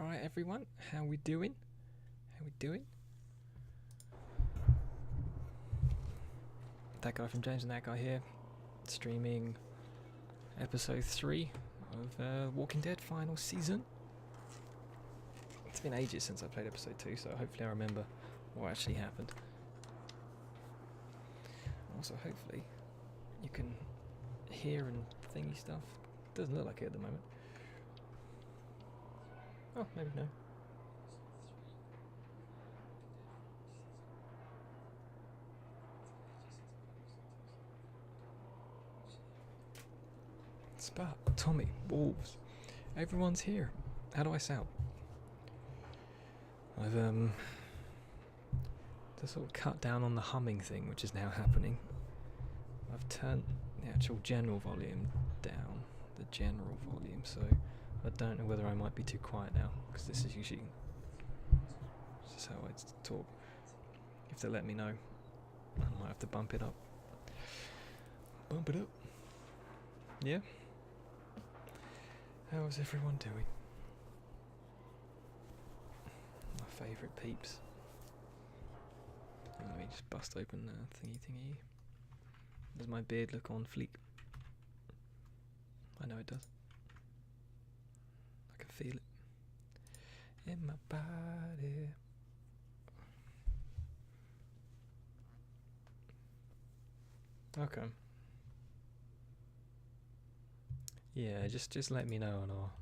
Alright everyone, how we doing? That guy from James and that guy here, streaming episode 3 of Walking Dead final season. It's been ages since I played episode 2, so hopefully I remember what actually happened. Also hopefully you can hear and thingy stuff. Doesn't look like it at the moment. Oh, maybe no. Spot, Tommy, Wolves. Everyone's here. How do I sound? I've just sort of cut down on the humming thing, which is now happening. I've turned the actual general volume down, so I don't know whether I might be too quiet now, because this is usually just how I talk. If they let me know, I might have to bump it up. Yeah? How is everyone doing? My favourite peeps. Let me just bust open the thingy. Does my beard look on fleek? I know it does. I can feel it in my body. Okay. Yeah, just let me know and I'll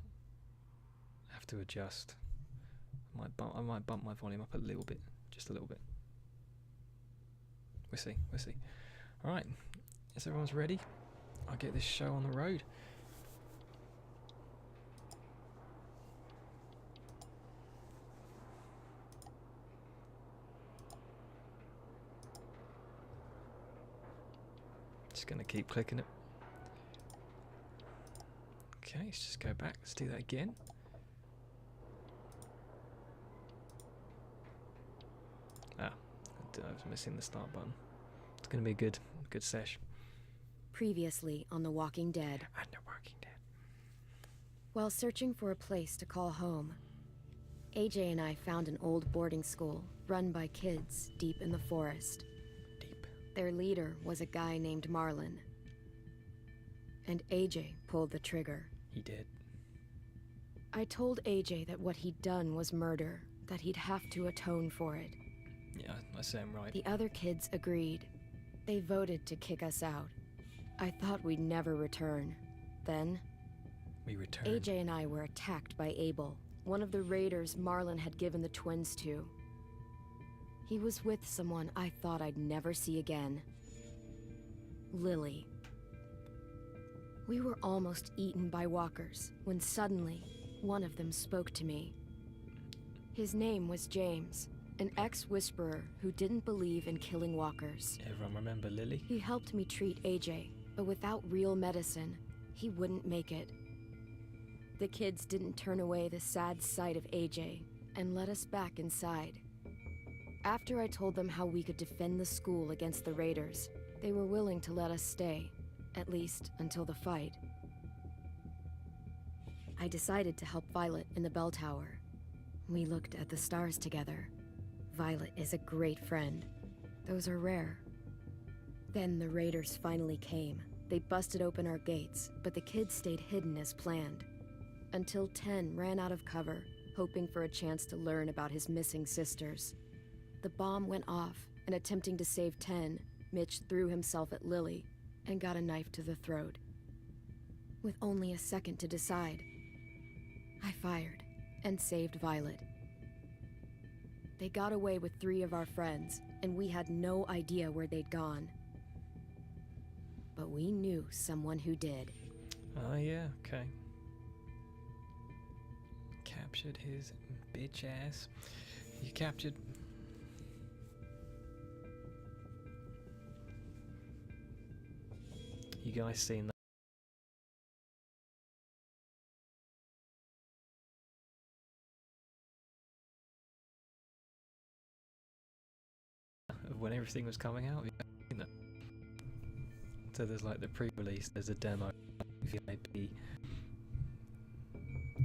have to adjust. I might bump my volume up a little bit, just a little bit. We'll see. Alright, is everyone's ready? I'll get this show on the road. Just gonna keep clicking it. Okay, let's just go back. Let's do that again. I was missing the start button. It's gonna be a good sesh. Previously on The Walking Dead. And The Walking Dead. While searching for a place to call home, AJ and I found an old boarding school run by kids deep in the forest. Deep. Their leader was a guy named Marlon. And AJ pulled the trigger. He did. I told AJ that what he'd done was murder, that he'd have to atone for it. Yeah, I say I'm right. The other kids agreed. They voted to kick us out. I thought we'd never return. Then, We returned. AJ and I were attacked by Abel, one of the raiders Marlon had given the twins to. He was with someone I thought I'd never see again. Lily. We were almost eaten by walkers when suddenly one of them spoke to me. His name was James, an ex-whisperer who didn't believe in killing walkers. Everyone remember Lily? He helped me treat AJ, but without real medicine, he wouldn't make it. The kids didn't turn away the sad sight of AJ and let us back inside. After I told them how we could defend the school against the raiders, they were willing to let us stay, at least until the fight. I decided to help Violet in the bell tower. We looked at the stars together. Violet is a great friend. Those are rare. Then the raiders finally came. They busted open our gates, but the kids stayed hidden as planned. Until Ten ran out of cover, hoping for a chance to learn about his missing sisters. The bomb went off, and attempting to save Ten, Mitch threw himself at Lily and got a knife to the throat. With only a second to decide, I fired and saved Violet. They got away with 3 of our friends, and we had no idea where they'd gone. But we knew someone who did. Oh yeah, okay. Captured his bitch ass. You captured... You guys seen that? Of when everything was coming out? Yeah. So there's like the pre-release, there's a demo, VIP.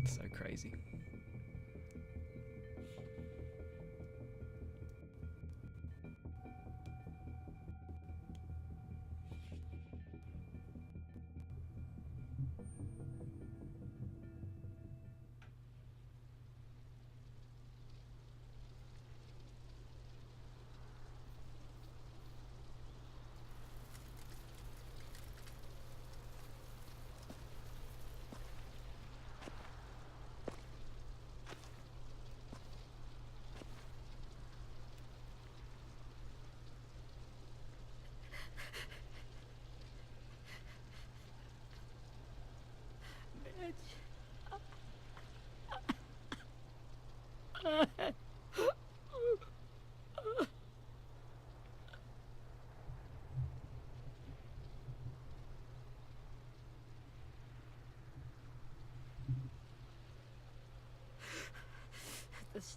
So crazy.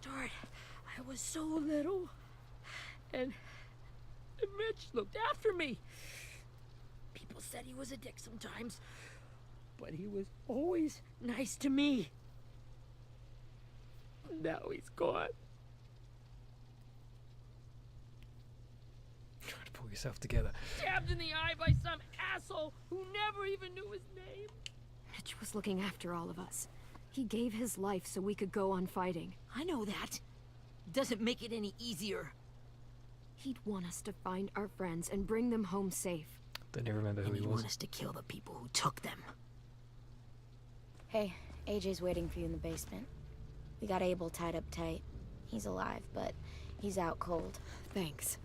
start, I was so little. And Mitch looked after me. People said he was a dick sometimes, but he was always nice to me. Now he's gone. Try to pull yourself together. Stabbed in the eye by some asshole who never even knew his name. Mitch was looking after all of us. He gave his life so we could go on fighting. I know that. Doesn't make it any easier. He'd want us to find our friends and bring them home safe. Don't even remember who And he he'd was. want us to kill the people who took them. Hey, AJ's waiting for you in the basement. We got Abel tied up tight. He's alive, but he's out cold. Thanks.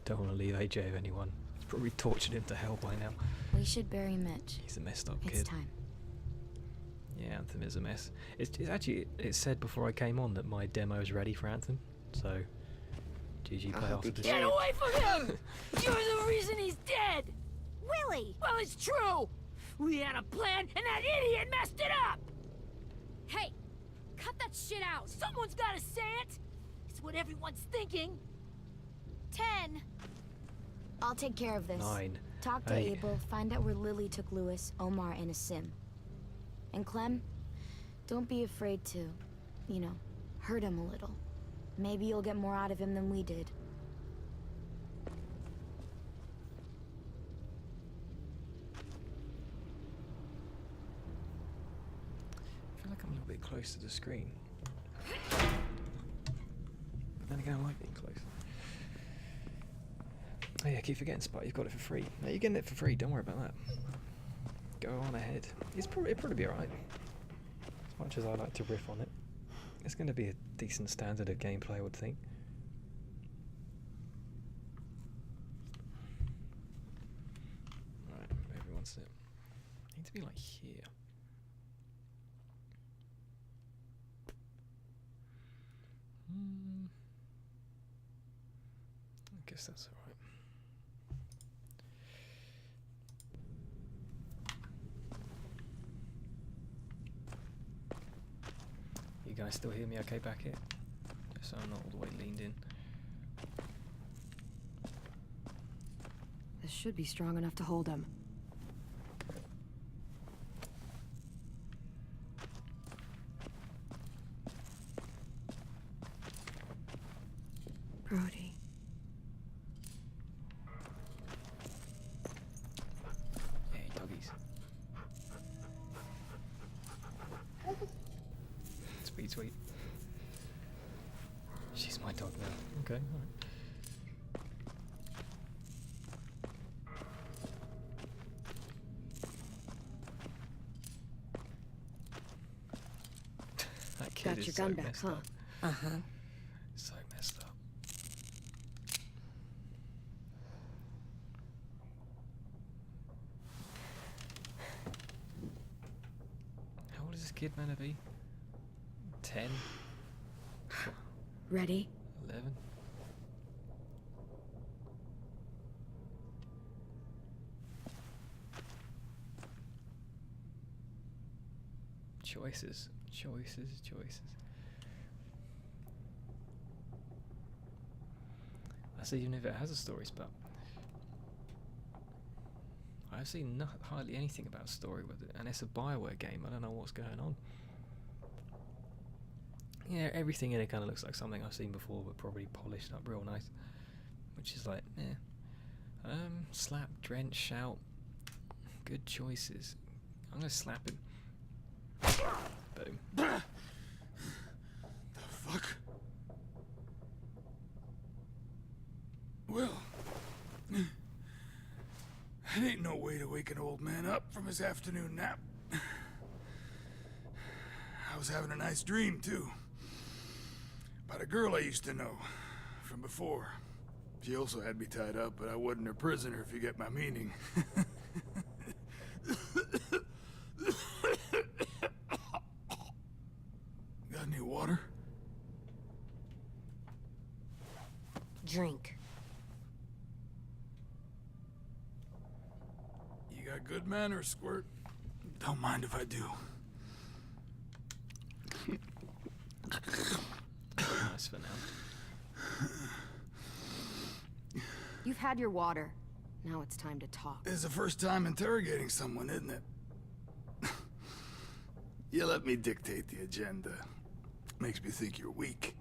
Don't want to leave AJ with anyone. He's probably tortured him to hell by now. We should bury Mitch. He's a messed up It's kid. time. Yeah, Anthem is a mess. It's actually, it said before I came on that my demo is ready for Anthem. So, GG play after this. Get away from him! You're the reason he's dead! Willie! Well, it's true! We had a plan, and that idiot messed it up! Hey! Cut that shit out! Someone's gotta say it! It's what everyone's thinking. 10! I'll take care of this. 9. Talk to 8. Abel, find out where Lily took Lewis, Omar, and a sim. And Clem, don't be afraid to, you know, hurt him a little. Maybe you'll get more out of him than we did. I feel like I'm a little bit close to the screen. But then again, I like being close. Oh yeah, I keep forgetting, Spot, you've got it for free. No, you're getting it for free, don't worry about that. Go on ahead. It'll probably be alright. As much as I like to riff on it. It's going to be a decent standard of gameplay, I would think. Right, everyone's sit. I need to be like here. I guess that's alright. You guys still hear me okay back here? Just so I'm not all the way leaned in. This should be strong enough to hold him. Brody. Hey, doggies. Sweet, sweet. She's my dog now. Okay, alright. That kid Got is your so gun back, messed huh? up. Uh-huh. So messed up. How old is this kid meant to be? 10? Ready? 11? Choices, choices, choices. I see, even if it has a story spell. I've seen hardly anything about story with it, and it's a BioWare game. I don't know what's going on. Yeah, everything in it kind of looks like something I've seen before, but probably polished up real nice. Which is like, eh. Slap, drench, shout. Good choices. I'm gonna slap him. Boom. The fuck? Well, that ain't no way to wake an old man up from his afternoon nap. I was having a nice dream, too. About a girl I used to know from before. She also had me tied up, but I wasn't her prisoner, if you get my meaning. Got any water? Drink. You got good manners, Squirt. Don't mind if I do. nice for now. You've had your water. Now it's time to talk. It's the first time interrogating someone, isn't it? You let me dictate the agenda. Makes me think you're weak.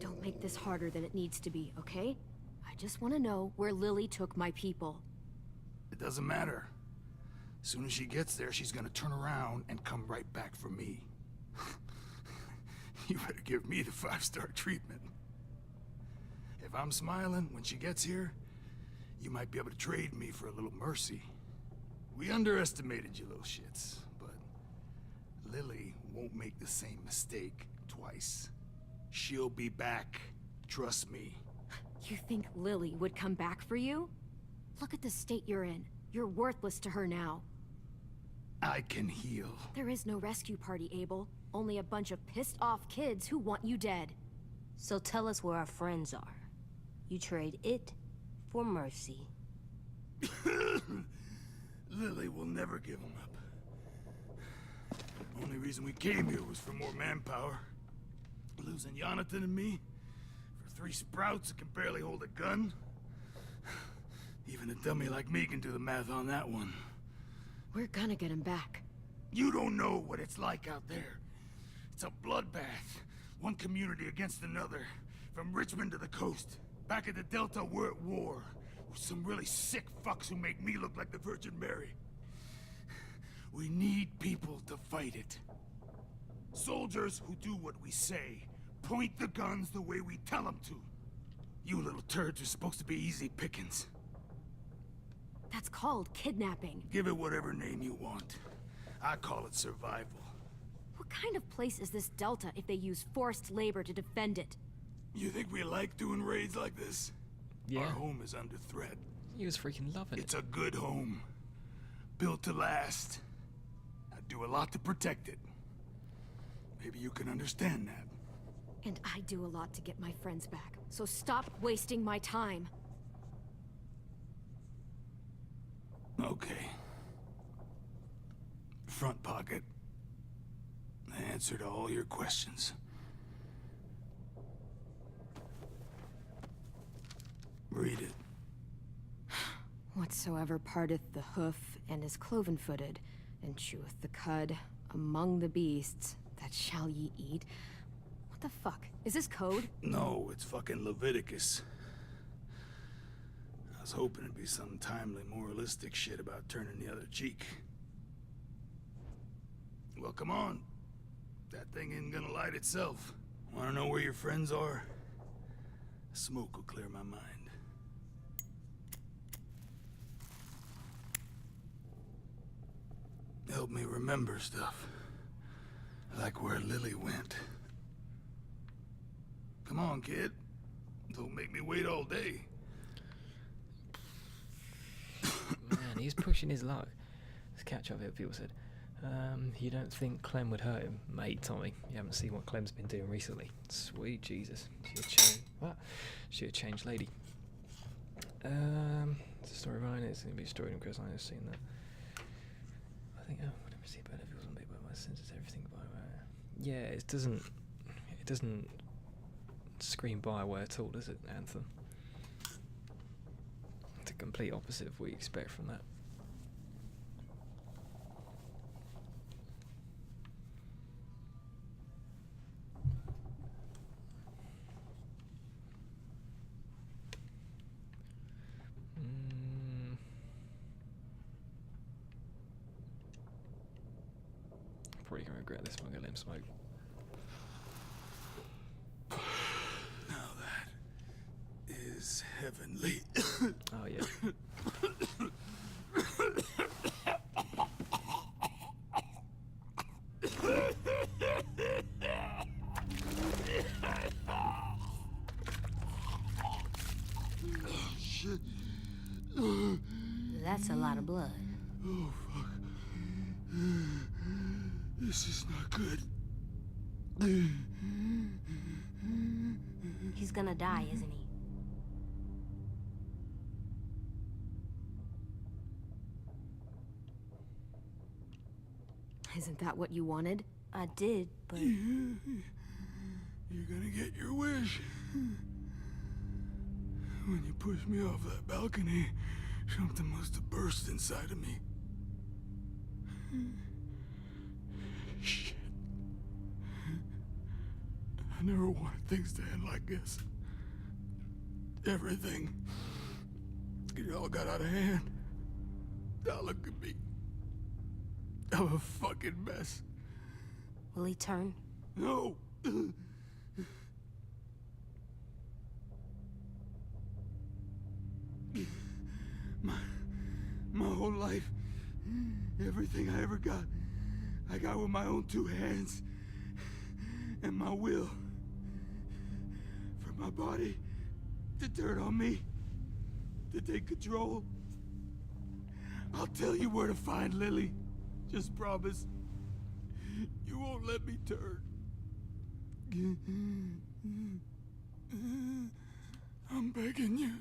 Don't make this harder than it needs to be, okay? I just want to know where Lily took my people. It doesn't matter. As soon as she gets there, she's gonna turn around and come right back for me. You better give me the 5-star treatment. If I'm smiling when she gets here, you might be able to trade me for a little mercy. We underestimated you little shits, but Lily won't make the same mistake twice. She'll be back. Trust me. You think Lily would come back for you? Look at the state you're in. You're worthless to her now. I can heal. There is no rescue party, Abel. Only a bunch of pissed-off kids who want you dead. So tell us where our friends are. You trade it for mercy. Lily will never give them up. Only reason we came here was for more manpower. Losing Jonathan and me for 3 sprouts that can barely hold a gun. Even a dummy like me can do the math on that one. We're gonna get him back. You don't know what it's like out there. It's a bloodbath. One community against another. From Richmond to the coast. Back at the Delta, we're at war. With some really sick fucks who make me look like the Virgin Mary. We need people to fight it. Soldiers who do what we say. Point the guns the way we tell them to. You little turds are supposed to be easy pickings. That's called kidnapping. Give it whatever name you want. I call it survival. What kind of place is this Delta if they use forced labor to defend it? You think we like doing raids like this? Yeah. Our home is under threat. He was freaking loving It's it. a good home. Built to last. I do a lot to protect it. Maybe you can understand that. And I do a lot to get my friends back. So stop wasting my time. Okay. Front pocket. The answer to all your questions. Read it. Whatsoever parteth the hoof and is cloven-footed, and cheweth the cud among the beasts, that shall ye eat. What the fuck? Is this code? No, it's fucking Leviticus. I was hoping it'd be some timely, moralistic shit about turning the other cheek. Well, come on. That thing ain't gonna light itself. Wanna know where your friends are? Smoke will clear my mind. Help me remember stuff. Like where Lily went. Come on, kid. Don't make me wait all day. Man, he's pushing his luck. Let's catch up here, people said. You don't think Clem would hurt him? Mate, Tommy, you haven't seen what Clem's been doing recently. Sweet Jesus. She a changed lady. It's a story behind it. It's going to be a story in Chris. I've seen that. I think, whatever see better feels on me by my senses, everything by yeah, it doesn't scream Bioware at all, does it, Anthem? It's the complete opposite of what you expect from that. Probably gonna regret this one. Gonna let him smoke. Now that is heavenly. Oh yeah. Shit. That's a lot of blood. Oh, fuck. This is not good. He's gonna die, isn't he? Isn't that what you wanted? I did, but You You're gonna get your wish. When you pushed me off that balcony, something must have burst inside of me. Shit. I never wanted things to end like this. Everything. It all got out of hand. Now look at me. I'm a fucking mess. Will he turn? No. My whole life, everything I ever got, I got with my own two hands and my will. For my body to turn on me, to take control. I'll tell you where to find Lily. Just promise. You won't let me turn. I'm begging you.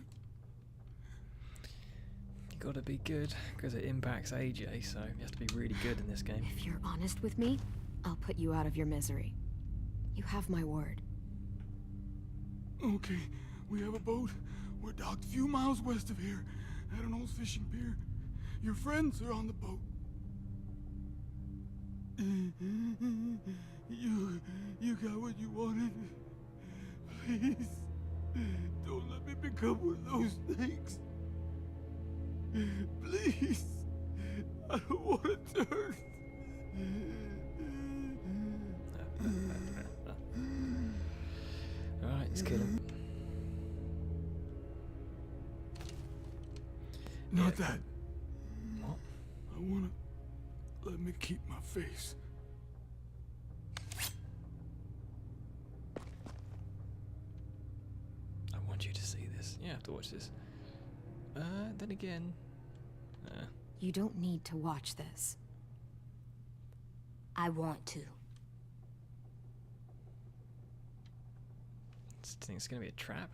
You gotta be good, because it impacts AJ, so you have to be really good in this game. If you're honest with me, I'll put you out of your misery. You have my word. Okay, we have a boat. We're docked a few miles west of here, at an old fishing pier. Your friends are on the boat. You got what you wanted. Please, don't let me become one of those things. Please, I don't want to turn. Alright, let's kill him. Not that. What? I wanna let me keep my face. I want you to see this. You have to watch this. Then again... You don't need to watch this. I want to. I think it's gonna be a trap.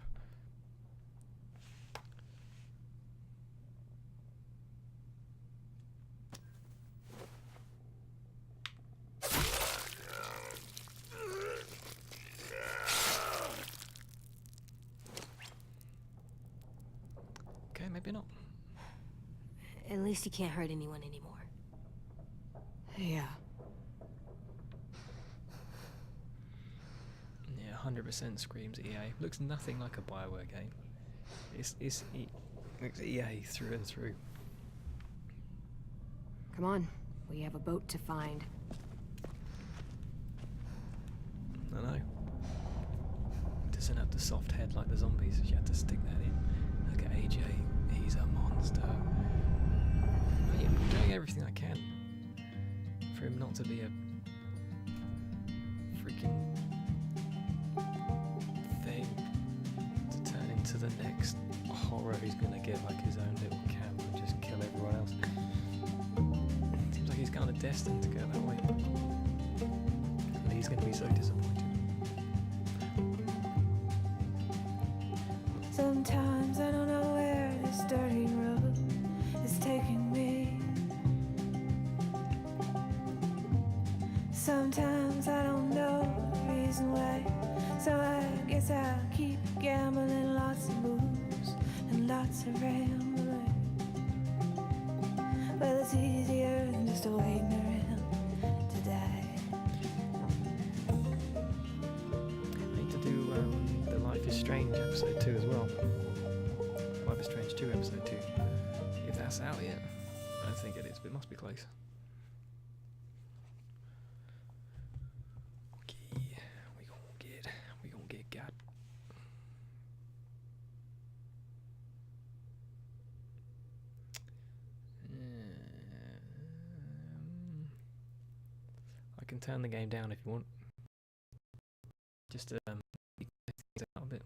Okay, maybe not. At least he can't hurt anyone anymore. Yeah. Yeah, 100% screams EA. Looks nothing like a BioWare game. Looks EA through and through. Come on. We have a boat to find. I know. It doesn't have the soft head like the zombies. You have to stick that in. Look at AJ. He's a monster. I'm doing everything I can for him not to be a freaking thing to turn into the next horror who's gonna get like his own little camp and just kill everyone else. Seems like he's kind of destined to go that way. And he's gonna be so disappointed. Sometimes I don't know where this dirty road is taking me. Sometimes I don't know the reason why. So I guess I'll keep gambling, lots of moves and lots of rambling. Well, it's easier than just waiting around to die. I need to do the Life is Strange episode 2 as well. Life is Strange 2 episode 2. If that's out yet. I don't think it is, but it must be close. Okay, we gonna get got. I can turn the game down if you want. Just things out a bit.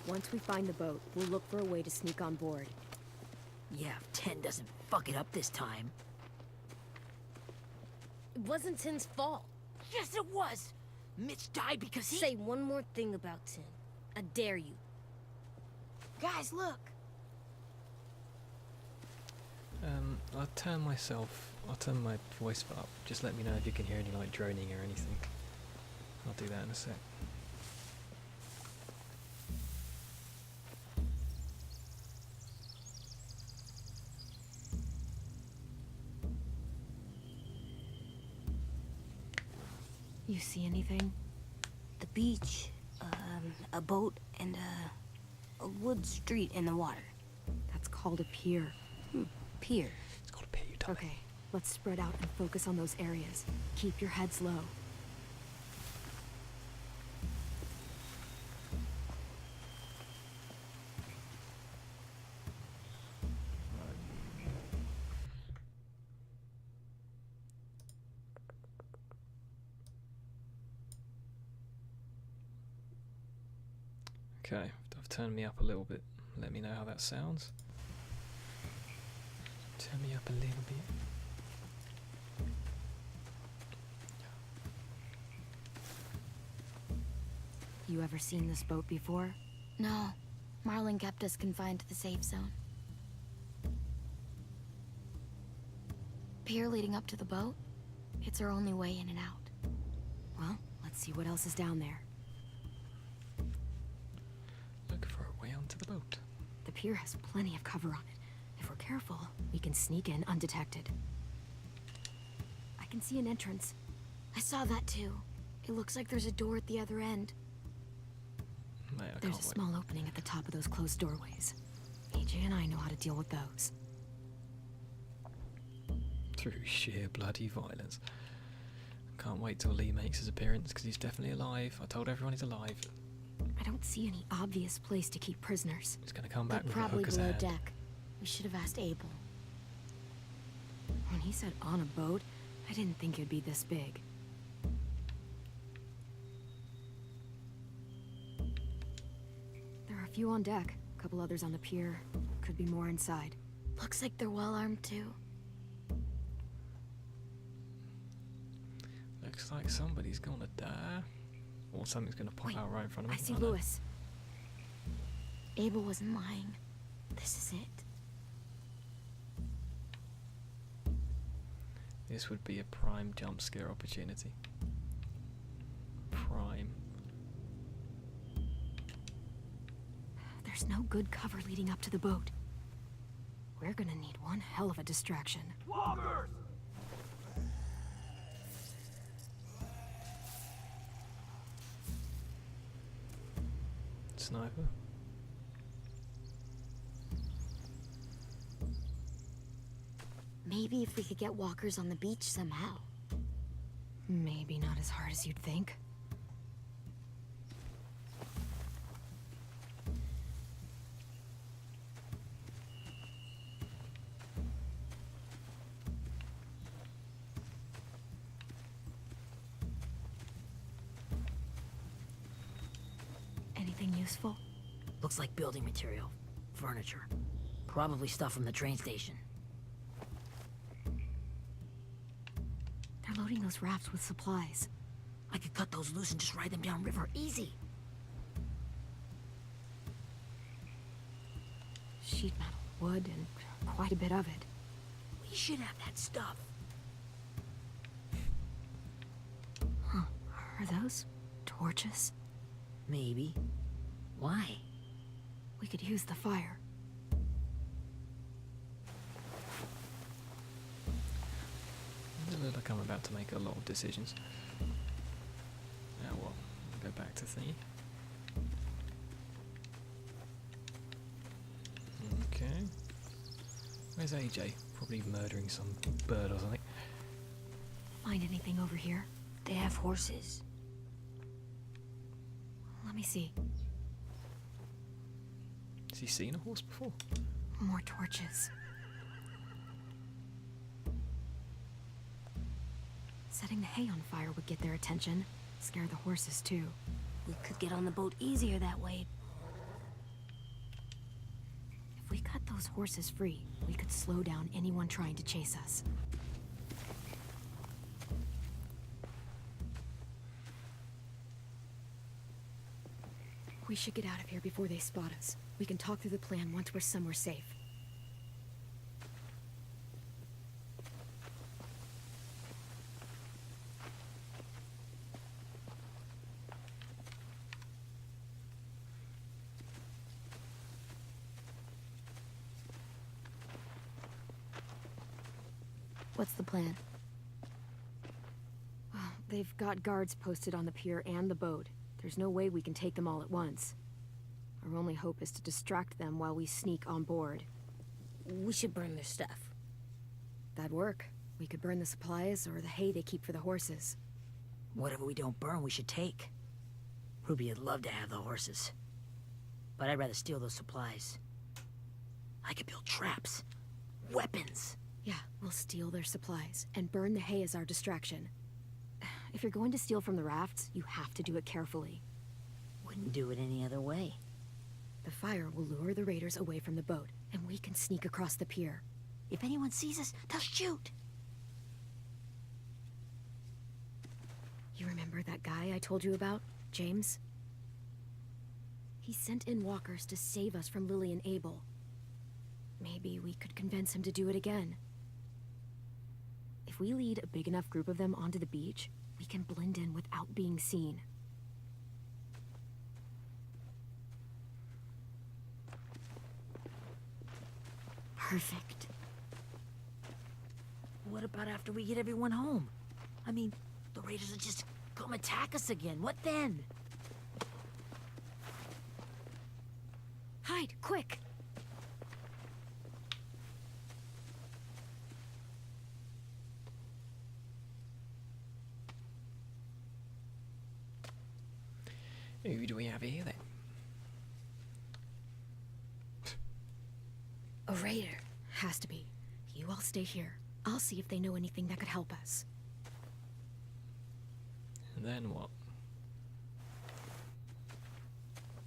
Once we find the boat, we'll look for a way to sneak on board. Yeah, if 10 doesn't fuck it up this time. It wasn't Tin's fault. Yes, it was! Mitch died because he... Say one more thing about Tin. I dare you. Guys, look! I'll turn my voice up. Just let me know if you can hear any like droning or anything. I'll do that in a sec. You see anything? The beach, a boat, and a wood street in the water. That's called a pier. Pier. It's got to be you, dummy. Okay, let's spread out and focus on those areas. Keep your heads low. Okay, I've turned me up a little bit. Let me know how that sounds. Turn me up a little bit. You ever seen this boat before? No. Marlin kept us confined to the safe zone. Pier leading up to the boat? It's our only way in and out. Well, let's see what else is down there. Look for a way onto the boat. The pier has plenty of cover on it. If we're careful, we can sneak in undetected. I can see an entrance. I saw that too. It looks like there's a door at the other end. Mate, I There's can't a wait. small opening at the top of those closed doorways. AJ and I know how to deal with those. Through sheer bloody violence. Can't wait till Lee makes his appearance because he's definitely alive. I told everyone he's alive. I don't see any obvious place to keep prisoners. He's gonna come They're back with a probably hooker's below hand. deck. We should have asked Abel. When he said on a boat, I didn't think it'd be this big. There are a few on deck, a couple others on the pier. Could be more inside. Looks like they're well armed too. Looks like somebody's gonna die. Or something's gonna pop Wait, out right in front of I me. see Oh, no. Lewis. Abel wasn't lying. This is it. This would be a prime jump scare opportunity. Prime. There's no good cover leading up to the boat. We're gonna need one hell of a distraction. Sniper. Maybe if we could get walkers on the beach somehow. Maybe not as hard as you'd think. Anything useful? Looks like building material. Furniture. Probably stuff from the train station. They're loading those rafts with supplies. I could cut those loose and just ride them downriver. Easy. Sheet metal, wood, and quite a bit of it. We should have that stuff. Huh. Are those torches? Maybe. Why? We could use the fire. I look like I'm about to make a lot of decisions. Now what? Go back to thingy. Okay. Where's AJ? Probably murdering some bird or something. Find anything over here? They have horses. Let me see. Has he seen a horse before? More torches. Setting the hay on fire would get their attention. Scare the horses too. We could get on the boat easier that way. If we cut those horses free, we could slow down anyone trying to chase us. We should get out of here before they spot us. We can talk through the plan once we're somewhere safe. What's the plan? Well, they've got guards posted on the pier and the boat. There's no way we can take them all at once. Our only hope is to distract them while we sneak on board. We should burn their stuff. That'd work. We could burn the supplies or the hay they keep for the horses. Whatever we don't burn, we should take. Ruby would love to have the horses. But I'd rather steal those supplies. I could build traps. Weapons. Yeah, we'll steal their supplies and burn the hay as our distraction. If you're going to steal from the rafts, you have to do it carefully. Wouldn't do it any other way. The fire will lure the raiders away from the boat, and we can sneak across the pier. If anyone sees us, they'll shoot. You remember that guy I told you about, James? He sent in walkers to save us from Lily and Abel. Maybe we could convince him to do it again. If we lead a big enough group of them onto the beach, we can blend in without being seen. Perfect. What about after we get everyone home? I mean, the raiders will just come attack us again. What then? Hide, quick! Who do we have here then? A raider. Has to be. You all stay here. I'll see if they know anything that could help us. And then what?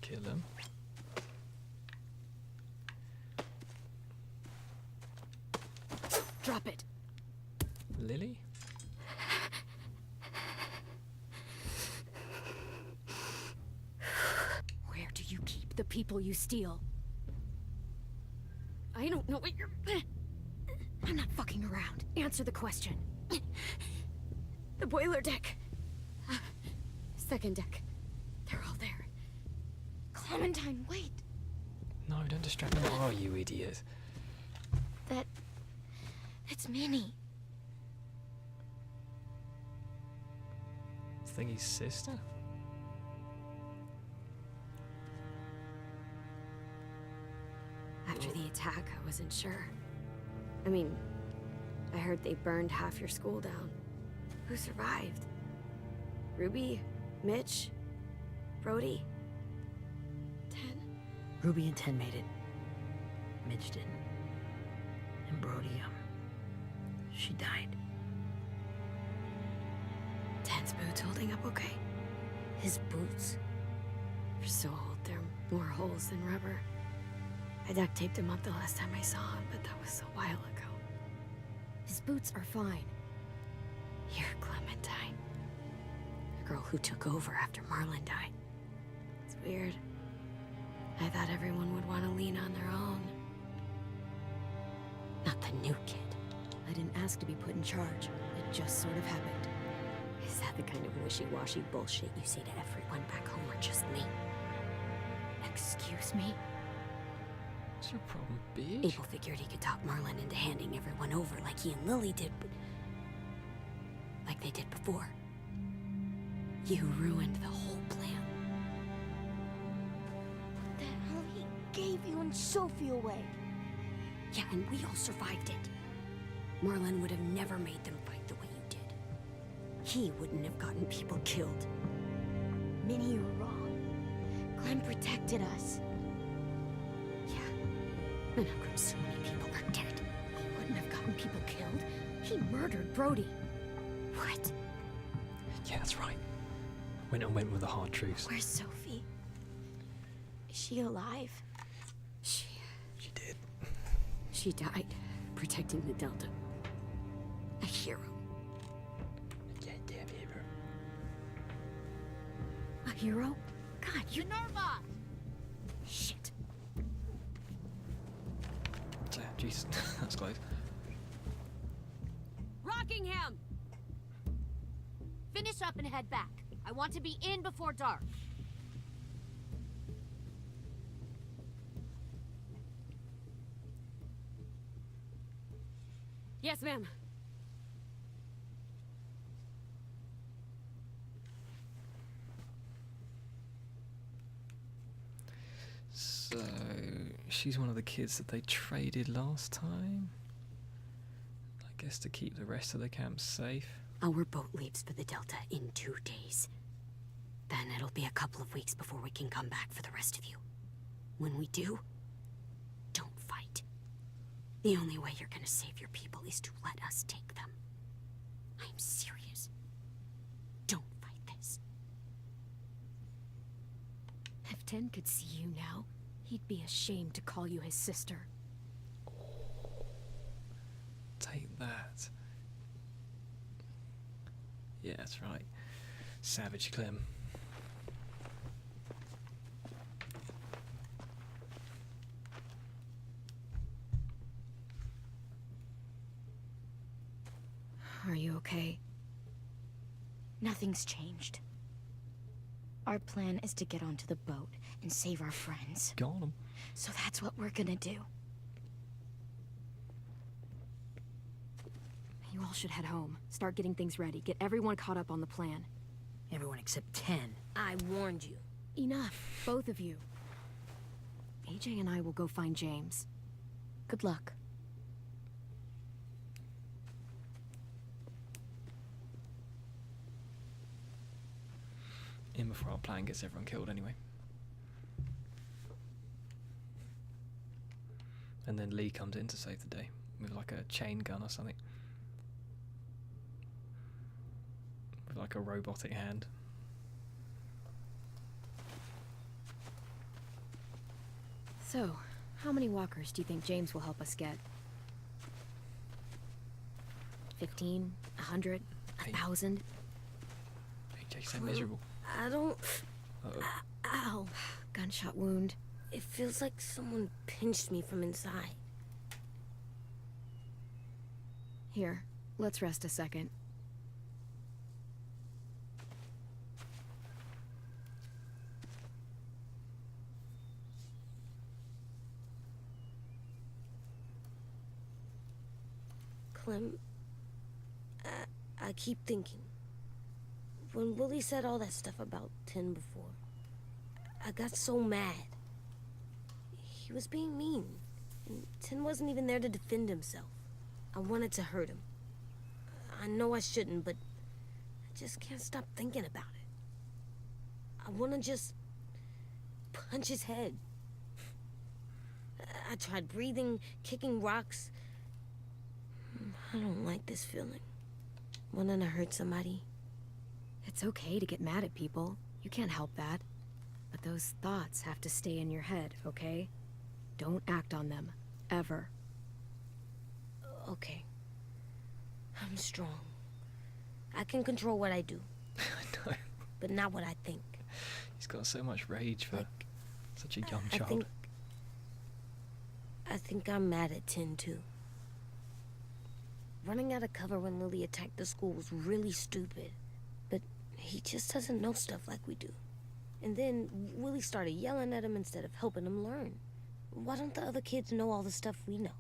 Kill them? Drop it. Lily? Where do you keep the people you steal? I don't know what you're... I'm not fucking around. Answer the question. The boiler deck. Second deck. They're all there. Clementine, wait. No, don't distract me. Oh, you idiot. It's Minnie. Thingy's sister? After the attack, I wasn't sure. I mean, I heard they burned half your school down. Who survived? Ruby? Mitch? Brody? Ten? Ruby and Ten made it. Mitch didn't. And Brody, she died. Ten's boots holding up okay? His boots. They're so old, they're more holes than rubber. I duct taped him up the last time I saw him, but that was a while ago. His boots are fine. You're Clementine. The girl who took over after Marlon died. It's weird. I thought everyone would want to lean on their own. Not the new kid. I didn't ask to be put in charge. It just sort of happened. Is that the kind of wishy-washy bullshit you say to everyone back home or just me? Excuse me? What's your problem, bitch? Abel figured he could talk Marlon into handing everyone over like he and Lily did, but... like they did before. You ruined the whole plan. What the hell? He gave you and Sophie away. Yeah, and we all survived it. Marlon would have never made them fight the way you did. He wouldn't have gotten people killed. Minnie, you're wrong. Clem protected us. Yeah, and how come so many people are dead? He wouldn't have gotten people killed. He murdered Brody. What? Yeah, that's right. Went with the hard truths. Where's Sophie? Is she alive? She did. She died protecting the Delta. A hero. Yeah, damn hero. A hero? God, you... Minerva! jeez, that's close. Rockingham! Finish up and head back. I want to be in before dark. Yes, ma'am. So, she's one of the kids that they traded last time? I guess to keep the rest of the camp safe. Our boat leaves for the Delta in 2 days. Then it'll be a couple of weeks before we can come back for the rest of you. When we do, don't fight. The only way you're gonna save your people is to let us take them. I'm serious. Don't fight this. If Tin could see you now, he'd be ashamed to call you his sister. Take that. Yeah, that's right. Savage Clem. Are you okay? Nothing's changed. Our plan is to get onto the boat and save our friends. Got him. So that's what we're gonna do. You all should head home. Start getting things ready. Get everyone caught up on the plan. Everyone except 10. I warned you. Enough, both of you. AJ and I will go find James. Good luck. In before our plan gets everyone killed anyway. And then Lee comes in to save the day with like a chain gun or something. With like a robotic hand. So, how many walkers do you think James will help us get? 15? 100? 1,000? AJ so miserable. I don't... Uh-oh. Ow. Gunshot wound. It feels like someone pinched me from inside. Here, let's rest a second. Clem, I keep thinking. When Willie said all that stuff about Tin before, I got so mad. He was being mean, and Tin wasn't even there to defend himself. I wanted to hurt him. I know I shouldn't, but I just can't stop thinking about it. I want to just punch his head. I tried breathing, kicking rocks. I don't like this feeling. Wanting to hurt somebody. It's okay to get mad at people. You can't help that. But those thoughts have to stay in your head, okay? Don't act on them. Ever. Okay. I'm strong. I can control what I do. I know. But not what I think. He's got so much rage for such a young I child. think I'm mad at Tin too. Running out of cover when Lily attacked the school was really stupid. But he just doesn't know stuff like we do. And then Willie started yelling at him instead of helping him learn. Why don't the other kids know all the stuff we know?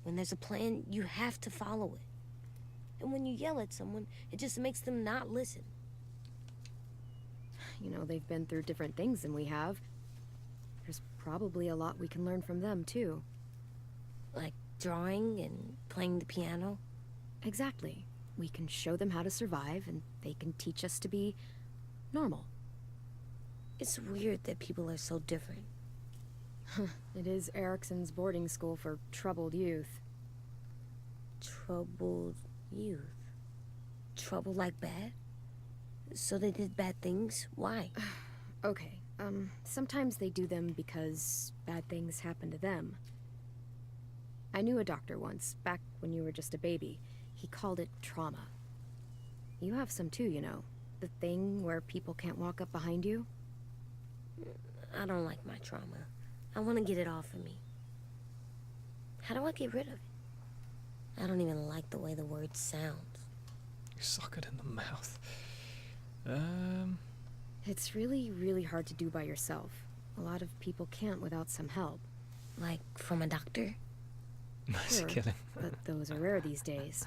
When there's a plan, you have to follow it. And when you yell at someone, it just makes them not listen. You know, they've been through different things than we have. There's probably a lot we can learn from them, too. Like drawing and playing the piano. Exactly. We can show them how to survive, and they can teach us to be normal. It's weird that people are so different. It is Erickson's boarding school for troubled youth. Troubled youth? Trouble like bad? So they did bad things? Why? Okay, sometimes they do them because bad things happen to them. I knew a doctor once, back when you were just a baby. He called it trauma. You have some too, you know. The thing where people can't walk up behind you. I don't like my trauma. I want to get it off of me. How do I get rid of it? I don't even like the way the word sounds. You suck it in the mouth. It's really, really hard to do by yourself. A lot of people can't without some help. Like from a doctor? Nice Sure, killing. but those are rare these days.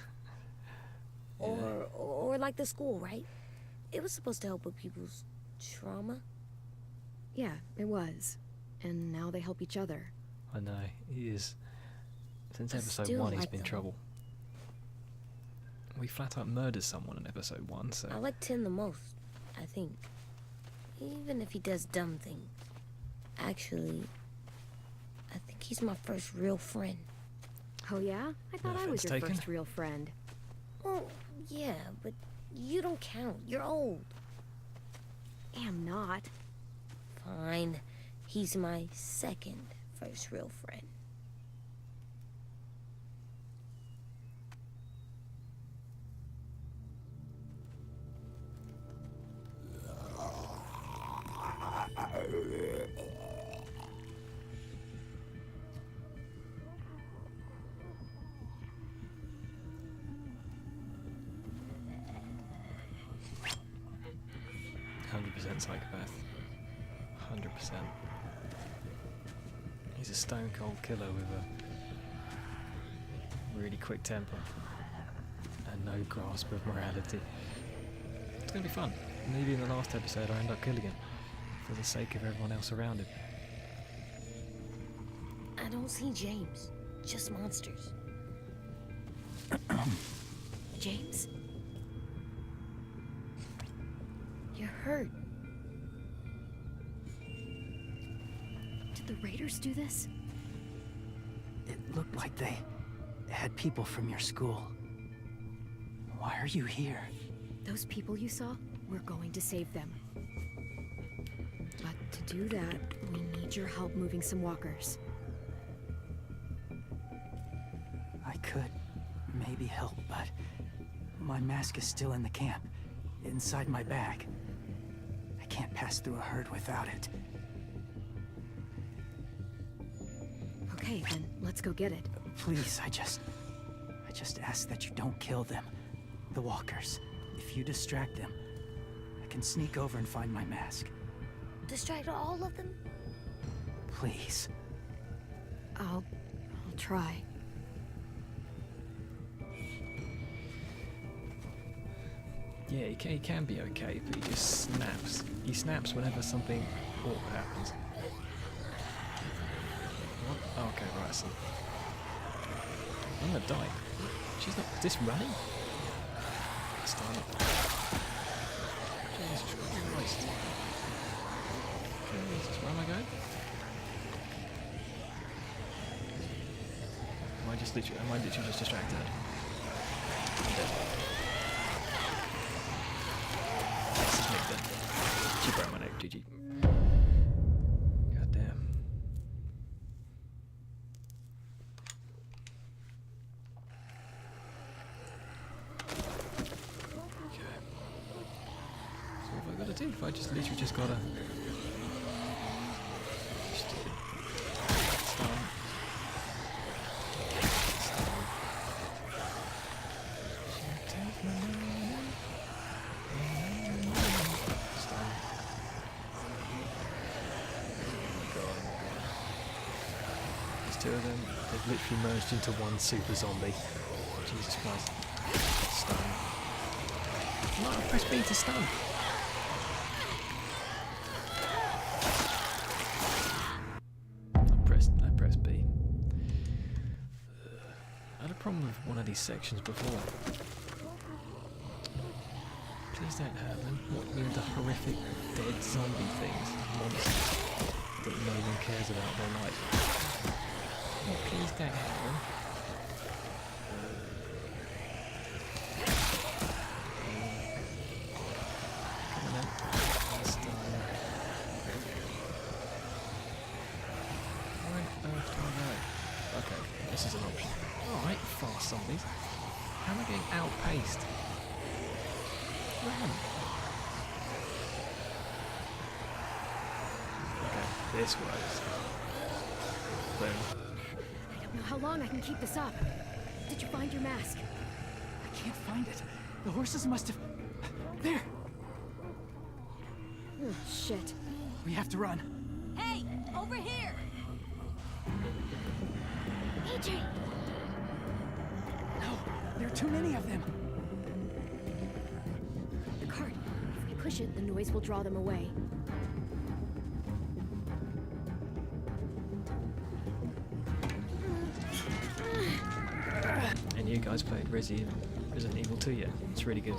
Or like the school, right? It was supposed to help with people's trauma. Yeah, it was. And now they help each other. I know, he is. Since I episode still 1, he's like been in them. trouble. We flat out murdered someone in episode 1, so. I like Tin the most, I think. Even if he does dumb things. Actually, I think he's my first real friend. Oh yeah? I thought I was offense your taken. first real friend. Well, yeah, but you don't count. You're old. Am not. Fine. He's my second first real friend. Psychopath. 100%. He's a stone cold killer with a really quick temper and no grasp of morality. It's gonna be fun. Maybe in the last episode I end up killing him for the sake of everyone else around him. I don't see James. Just monsters. James? You're hurt. Did the Raiders do this? It looked like they had people from your school. Why are you here? Those people you saw? We're going to save them. But to do that, we need your help moving some walkers. I could maybe help, but my mask is still in the camp, inside my bag. I can't pass through a herd without it. Okay, then let's go get it. Please, I just ask that you don't kill them. The walkers. If you distract them, I can sneak over and find my mask. Distract all of them? Please. I'll try. Yeah, he can be okay, but he just snaps. He snaps whenever something awkward happens. What? Oh, okay, right, I see. I'm gonna die. She's not. Is this running? Start up. Jesus Christ. Jesus, where am I going? Am I literally just distracted? I'm dead. This is me then. She broke my neck, GG. God damn. Okay. So what have I gotta do? If I just literally just gotta just stun. Stun. Take my money. Stun. There's two of them. They've literally merged into one super zombie. Jesus Christ. Stun. No, press B to stun. I pressed B. I had a problem with one of these sections before. Please don't hurt them. What with the horrific dead zombie things, monsters that no one cares about their life. Yeah, please don't hurt them. Come on then. Last time. Where on earth do I go? Okay, this is an option. Alright, fast zombies. How am I getting outpaced? Run. Okay, this works. Boom. know how long I can keep this up. Did you find your mask? I can't find it. The horses must have... There! Oh, shit. We have to run. Hey, over here! AJ! No, there are too many of them. The cart. If we push it, the noise will draw them away. And you guys played Resident Evil 2 yet? It's really good.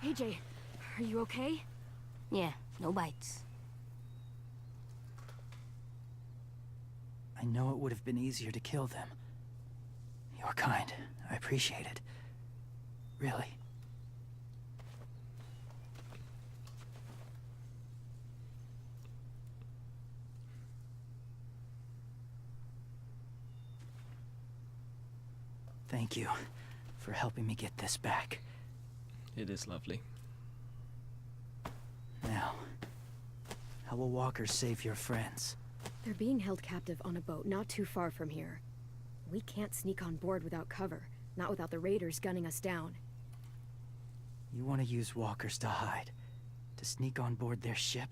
AJ, are you okay? Yeah, no bites. I know it would have been easier to kill them. You're kind. I appreciate it. Really. Thank you for helping me get this back. It is lovely. Now, how will Walker save your friends? They're being held captive on a boat not too far from here. We can't sneak on board without cover, not without the raiders gunning us down. You want to use walkers to hide? To sneak on board their ship?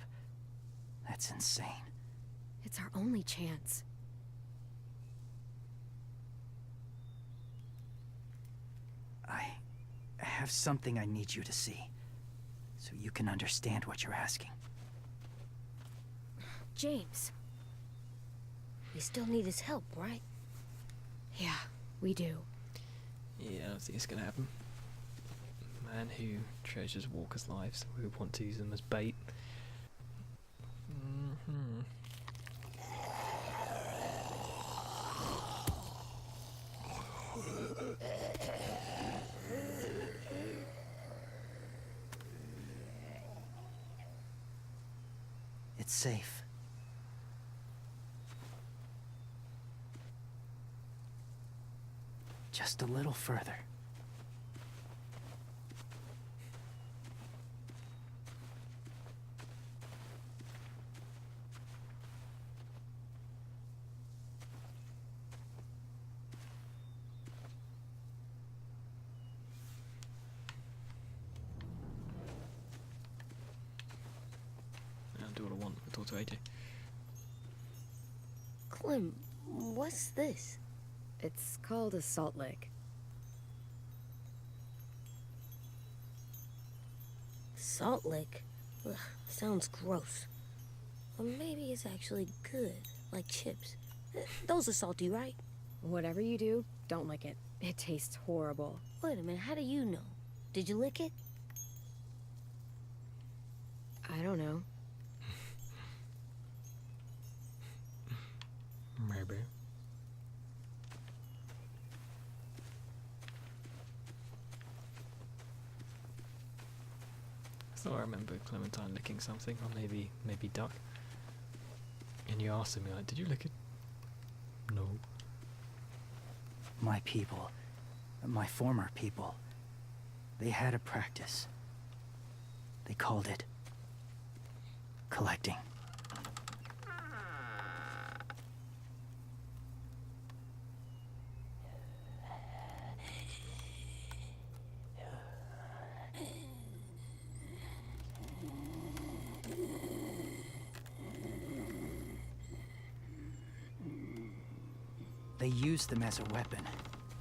That's insane. It's our only chance. I have something I need you to see, so you can understand what you're asking. James. We still need his help, right? Yeah, we do. Yeah, I don't think it's gonna happen. Man who treasures walkers' lives, we would want to use them as bait. It's safe. Just a little further. I'll do what I want. I'll talk to AJ. Clem, what's this? It's called a salt lick. Salt lick? Ugh, sounds gross. Or maybe it's actually good, like chips. Those are salty, right? Whatever you do, don't lick it. It tastes horrible. Wait a minute, how do you know? Did you lick it? I don't know. Maybe. I thought I remember Clementine licking something, or maybe Duck. And you asked me, like, did you lick it? No. My people, my former people, they had a practice. They called it collecting. They use them as a weapon.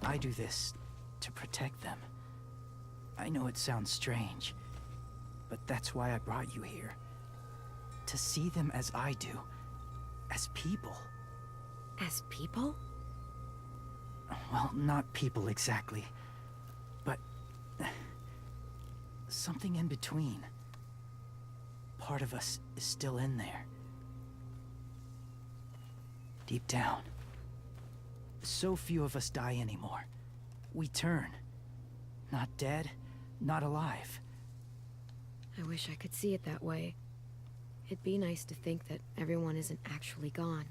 I do this to protect them. I know it sounds strange, but that's why I brought you here. To see them as I do, as people. As people? Well, not people exactly, but something in between. Part of us is still in there. Deep down. So few of us die anymore. We turn. Not dead, not alive. I wish I could see it that way. It'd be nice to think that everyone isn't actually gone.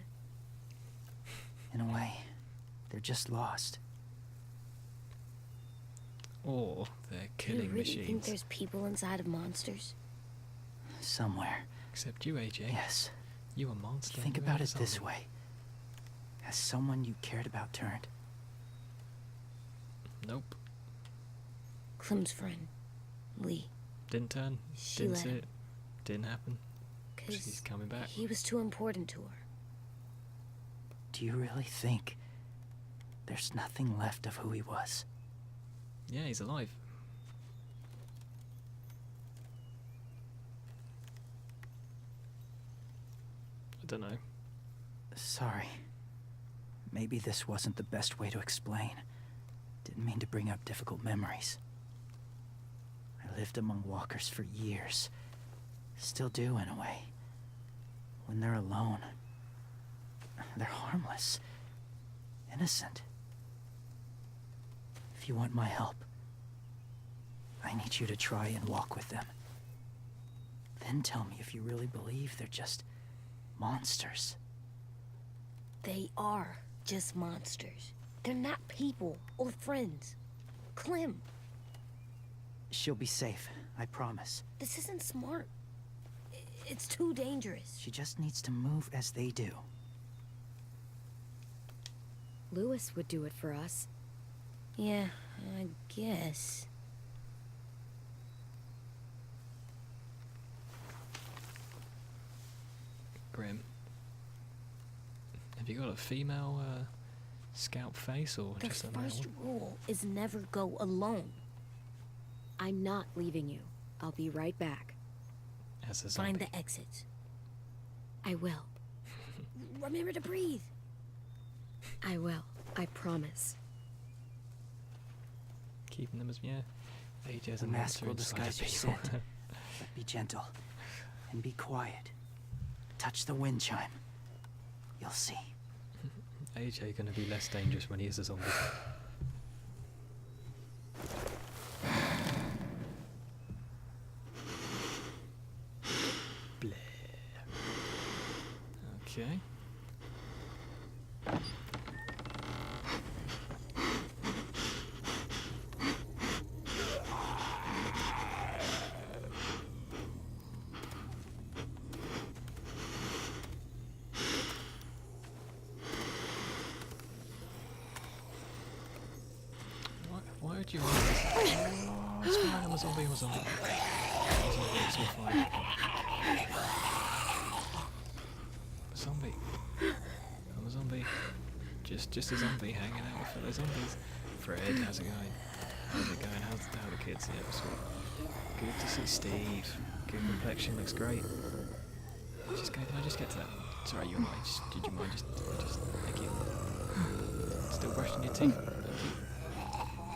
In a way, they're just lost. Or they're Do killing you really think machines. there's people inside of monsters? Somewhere. Except you, AJ. Yes. You a monster. Think you about ain't it a this zombie. way. Has someone you cared about turned? Nope. Clem's friend, Lee. Didn't turn. She Didn't let see him. it. Didn't happen. 'Cause She's coming back. he was too important to her. Do you really think there's nothing left of who he was? Yeah, he's alive. I don't know. Sorry. Maybe this wasn't the best way to explain. Didn't mean to bring up difficult memories. I lived among walkers for years. Still do, in a way. When they're alone, they're harmless. Innocent. If you want my help, I need you to try and walk with them. Then tell me if you really believe they're just monsters. They are just monsters. They're not people or friends. Clem, She'll be safe, I promise. this isn't smart. It's too dangerous. She just needs to move as they do. Lewis would do it for us. Yeah, I guess. Grim. Have you got a female scalp face or The just a male first one? rule is never go alone. I'm not leaving you. I'll be right back. As a Find zombie. the exits. I will. Remember to breathe. I will. I promise. Keeping them as, yeah. AJ as The a mask monster will inside disguise your people. scent. But be gentle. And be quiet. Touch the wind chime. You'll see. AJ gonna be less dangerous when he is a zombie. Bleh. Okay. Why would you want this? Oh, it's fine, I'm a zombie, I'm a zombie. I'm a zombie, it's all fine. I'm a zombie. I'm a zombie. Just a zombie hanging out with fellow zombies. Fred, how's it going? How's it going? How are the kids? Yeah, sweet. Good to see Steve. Good complexion, looks great. Can I just get to that? Sorry, you're right. Did you mind just thank you. Still brushing your teeth? Thank you.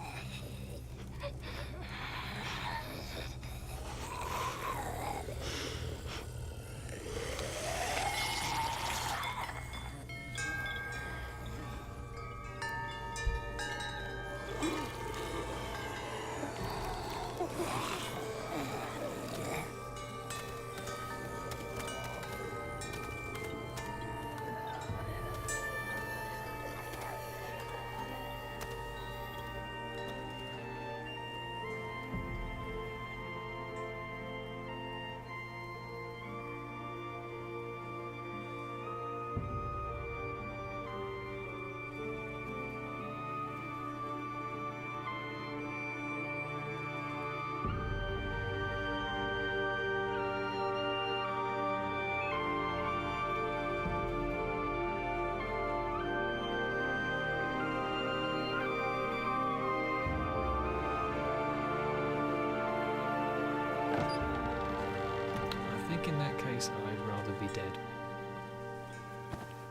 I think in that case, I'd rather be dead.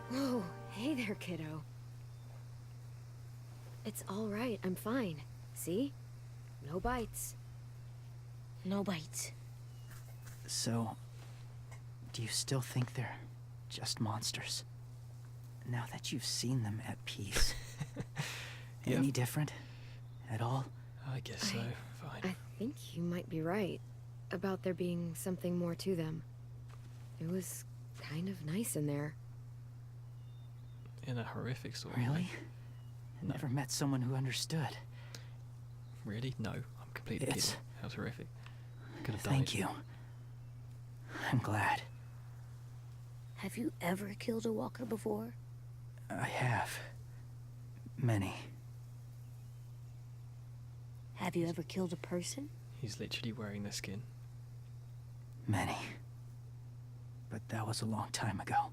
Whoa, hey there, kiddo. It's all right. I'm fine. See? No bites. No bites. So, do you still think they're just monsters? Now that you've seen them at peace. Yeah. Any different? At all? I guess so. Fine. I think you might be right about there being something more to them. It was kind of nice in there. In a horrific sort of Really? way. No. Never met someone who understood. Really? No, I'm completely It's- kidding. That was horrific. I could have died. Thank you. I'm glad. Have you ever killed a walker before? I have. Many. Have you ever killed a person? He's literally wearing their skin. Many. But that was a long time ago.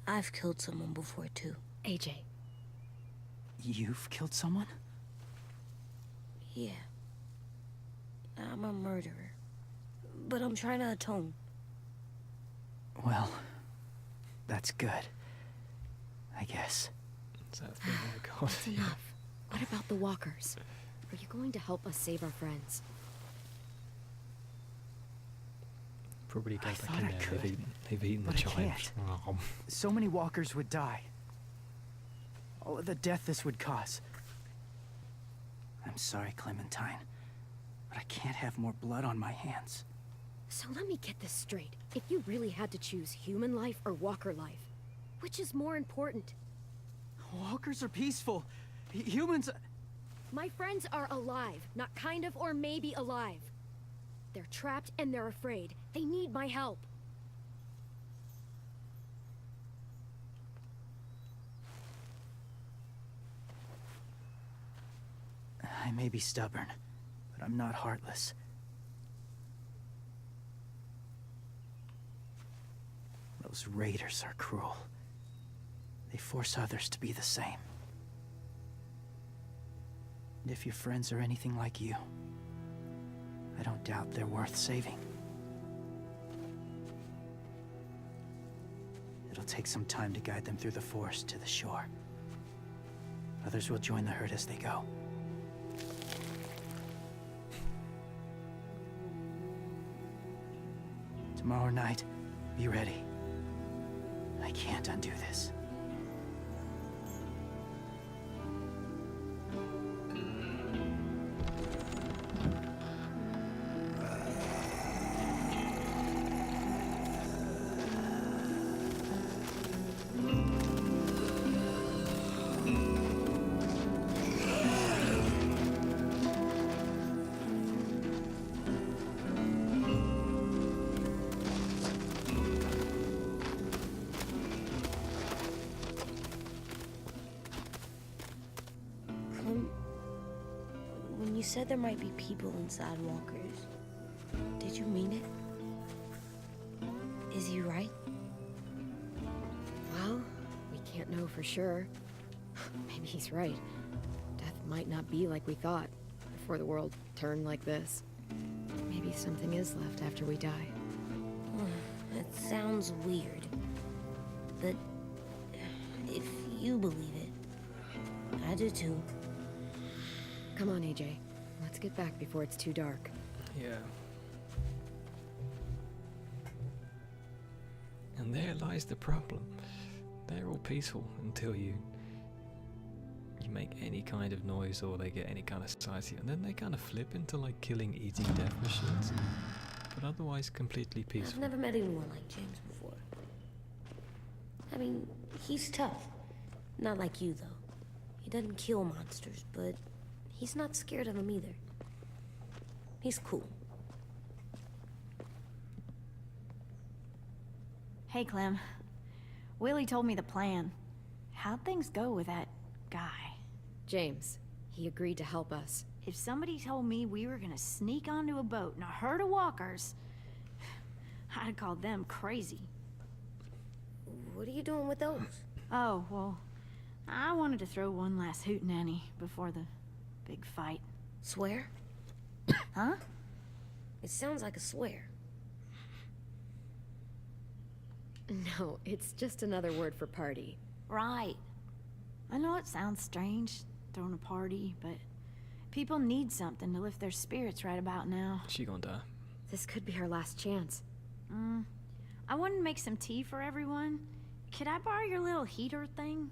I've killed someone before, too. AJ, You've killed someone? Yeah. I'm a murderer. But I'm trying to atone. Well, that's good. I guess. Is that a thing? Oh my god. that's enough. What about the walkers? Are you going to help us save our friends? Probably go I back thought in I there. could, They've eaten the but I child. can't. So many walkers would die. All of the death this would cause. I'm sorry, Clementine, but I can't have more blood on my hands. So let me get this straight. If you really had to choose human life or walker life, which is more important? Walkers are peaceful. Humans... My friends are alive, not kind of or maybe alive. They're trapped and they're afraid. They need my help. I may be stubborn, but I'm not heartless. Those raiders are cruel. They force others to be the same. And if your friends are anything like you, I don't doubt they're worth saving. It'll take some time to guide them through the forest to the shore. Others will join the herd as they go. Tomorrow night, be ready. I can't undo this. When you said there might be people inside walkers, did you mean it? Is he right? Well, we can't know for sure. Maybe he's right. Death might not be like we thought before the world turned like this. Maybe something is left after we die. It sounds weird. But if you believe it, I do too. Come on, AJ. Let's get back before it's too dark. Yeah. And there lies the problem. They're all peaceful until you make any kind of noise or they get any kind of society, and then they kind of flip into like killing easy death machines. But otherwise completely I've peaceful. never met anyone like James before. I mean, he's tough. Not like you, though. He doesn't kill monsters, but he's not scared of them either. He's cool. Hey, Clem. Willie told me the plan. How'd things go with that guy? James, he agreed to help us. If somebody told me we were gonna sneak onto a boat in a herd of walkers, I'd call them crazy. What are you doing with those? Oh, well, I wanted to throw one last hootenanny before the big fight. Swear? Huh? It sounds like a swear. No, it's just another word for party. Right. I know it sounds strange, throwing a party, but people need something to lift their spirits right about now. She gonna die. This could be our last chance. I wanted to make some tea for everyone. Could I borrow your little heater thing?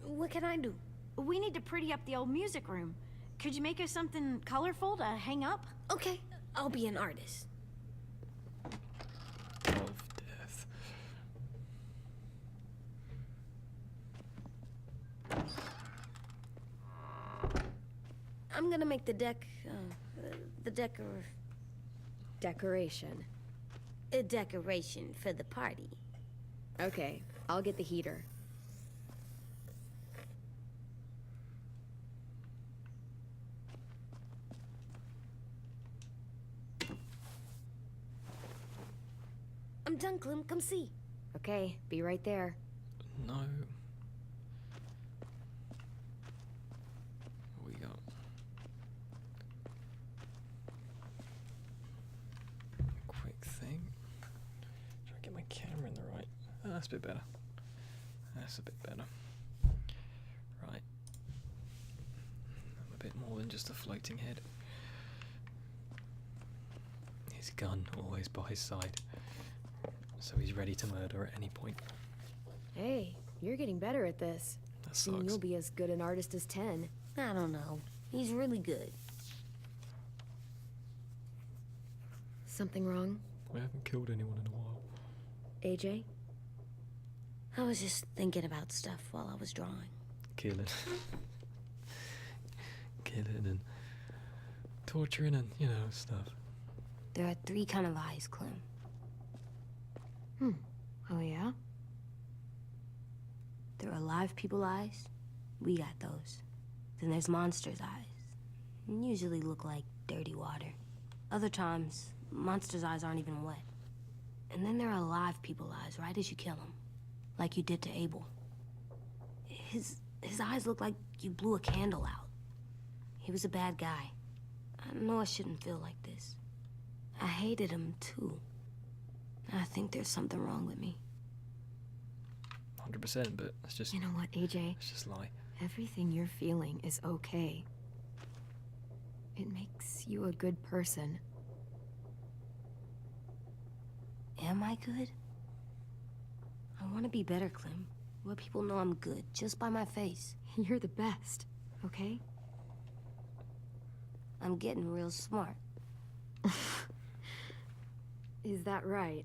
What can I do? We need to pretty up the old music room. Could you make us something colorful to hang up? Okay, I'll be an artist. Of death. I'm gonna make the Decoration. a decoration for the party. Okay, I'll get the heater. I'm done, Clem. Come see. Okay, be right there. No. What we got? Quick thing. Try to get my camera in the right. Oh, that's a bit better. That's a bit better. Right. I'm a bit more than just a floating head. His gun always by his side, so he's ready to murder at any point. Hey, you're getting better at this. That Soon sucks. you'll be as good an artist as 10. I don't know. He's really good. Something wrong, I haven't killed anyone in a while. AJ? I was just thinking about stuff while I was drawing. Killing. Killing and torturing and, you know, stuff. There are 3 kind of eyes, Clem. Oh yeah? There are live people eyes. We got those. Then there's monsters' eyes. Usually look like dirty water. Other times, monsters' eyes aren't even wet. And then there are live people eyes right as you kill them. Like you did to Abel. His eyes look like you blew a candle out. He was a bad guy. I know I shouldn't feel like this. I hated him too. I think there's something wrong with me. 100%, but it's just, You know what, AJ? it's just lie. Everything you're feeling is okay. It makes you a good person. Am I good? I want to be better, Clem. Let people know I'm good just by my face. You're the best, okay? I'm getting real smart. Is that right?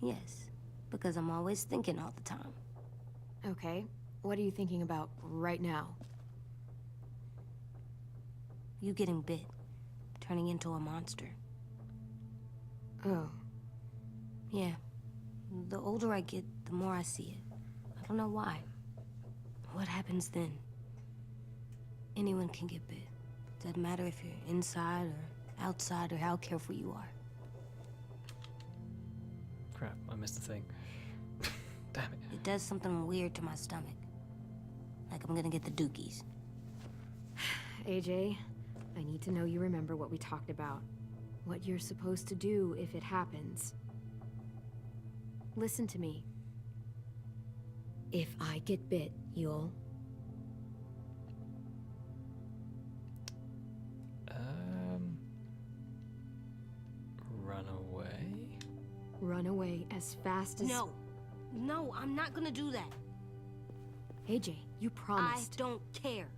Yes, because I'm always thinking all the time. Okay. What are you thinking about right now? You getting bit, turning into a monster. Oh. Yeah. The older I get, the more I see it. I don't know why. What happens then? Anyone can get bit. Doesn't matter if you're inside or outside or how careful you are. Crap, I missed the thing. Damn it. It does something weird to my stomach. Like I'm gonna get the dookies. AJ, I need to know you remember what we talked about. What you're supposed to do if it happens. Listen to me. If I get bit, you'll... Run away? Run away as fast as... No. No, I'm not gonna do that. AJ, you promised. I don't care.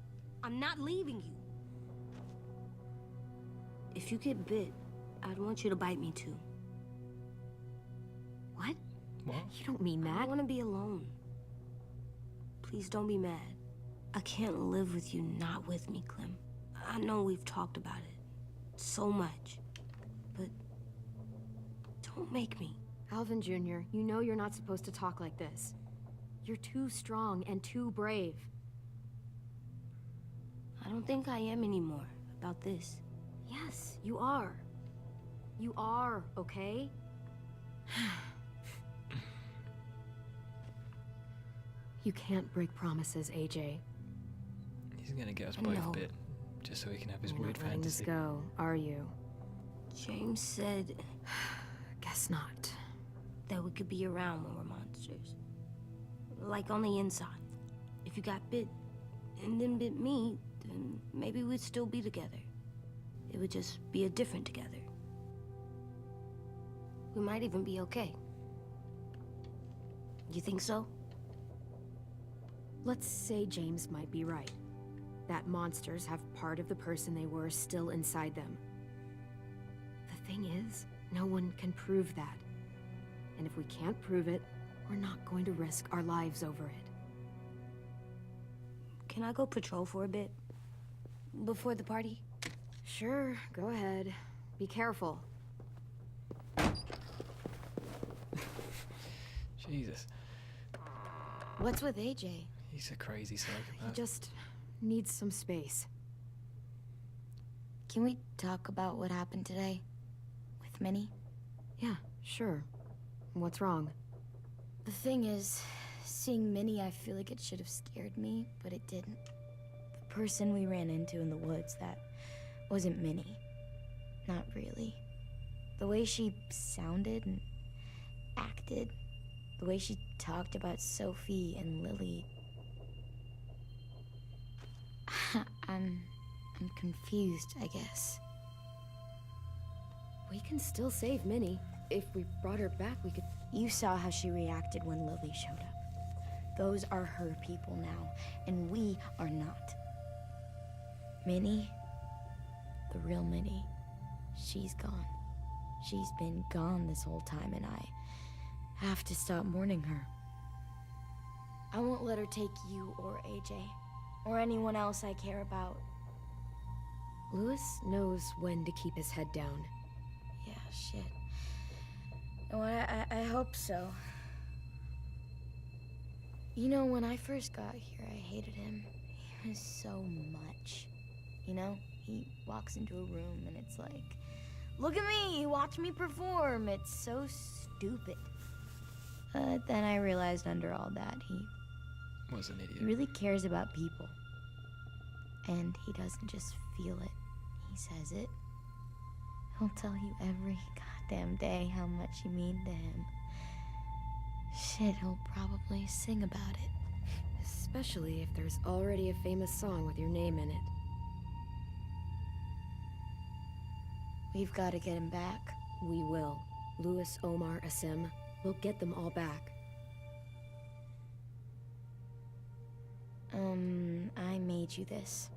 I'm not leaving you. If you get bit, I'd want you to bite me too. What? What? You don't mean I that. want to be alone. Please don't be mad. I can't live with you not with me, Clem. I know we've talked about it so much, but don't make me. Alvin Jr., you know you're not supposed to talk like this. You're too strong and too brave. I don't think I am anymore about this. Yes, you are. You are, okay? You can't break promises, AJ. He's gonna get us I both know. bit, just so he can have his You're weird not letting this fantasy. go, are you? James said Guess not. that we could be around when we're monsters. Like on the inside. If you got bit and then bit me, then maybe we'd still be together. It would just be a different together. We might even be okay. You think so? Let's say James might be right. that monsters have part of the person they were still inside them. The thing is, no one can prove that. And if we can't prove it, we're not going to risk our lives over it. Can I go patrol for a bit? Before the party? Sure, go ahead. Be careful. Jesus. What's with AJ? He's a crazy He psychopath. just needs some space. Can we talk about what happened today? With Minnie? Yeah, sure. What's wrong? The thing is, seeing Minnie, I feel like it should have scared me, but it didn't. The person we ran into in the woods, that wasn't Minnie. Not really. The way she sounded and acted, the way she talked about Sophie and Lily. I'm confused, I guess. We can still save Minnie. If we brought her back, we could... You saw how she reacted when Lily showed up. Those are her people now, and we are not. Minnie, the real Minnie, she's gone. She's been gone this whole time, and I have to stop mourning her. I won't let her take you or AJ, or anyone else I care about. Louis knows when to keep his head down. Yeah, shit. Oh, I hope so. You know, when I first got here, I hated him. He was so much. You know, he walks into a room and it's like, look at me, watch me perform. It's so stupid. But then I realized under all that, he Was an idiot. really cares about people. And he doesn't just feel it, he says it. He'll tell you every goddamn day how much you mean to him. Shit, he'll probably sing about it. Especially if there's already a famous song with your name in it. We've got to get him back. We will. Louis, Omar, Asim. We'll get them all back. I made you this.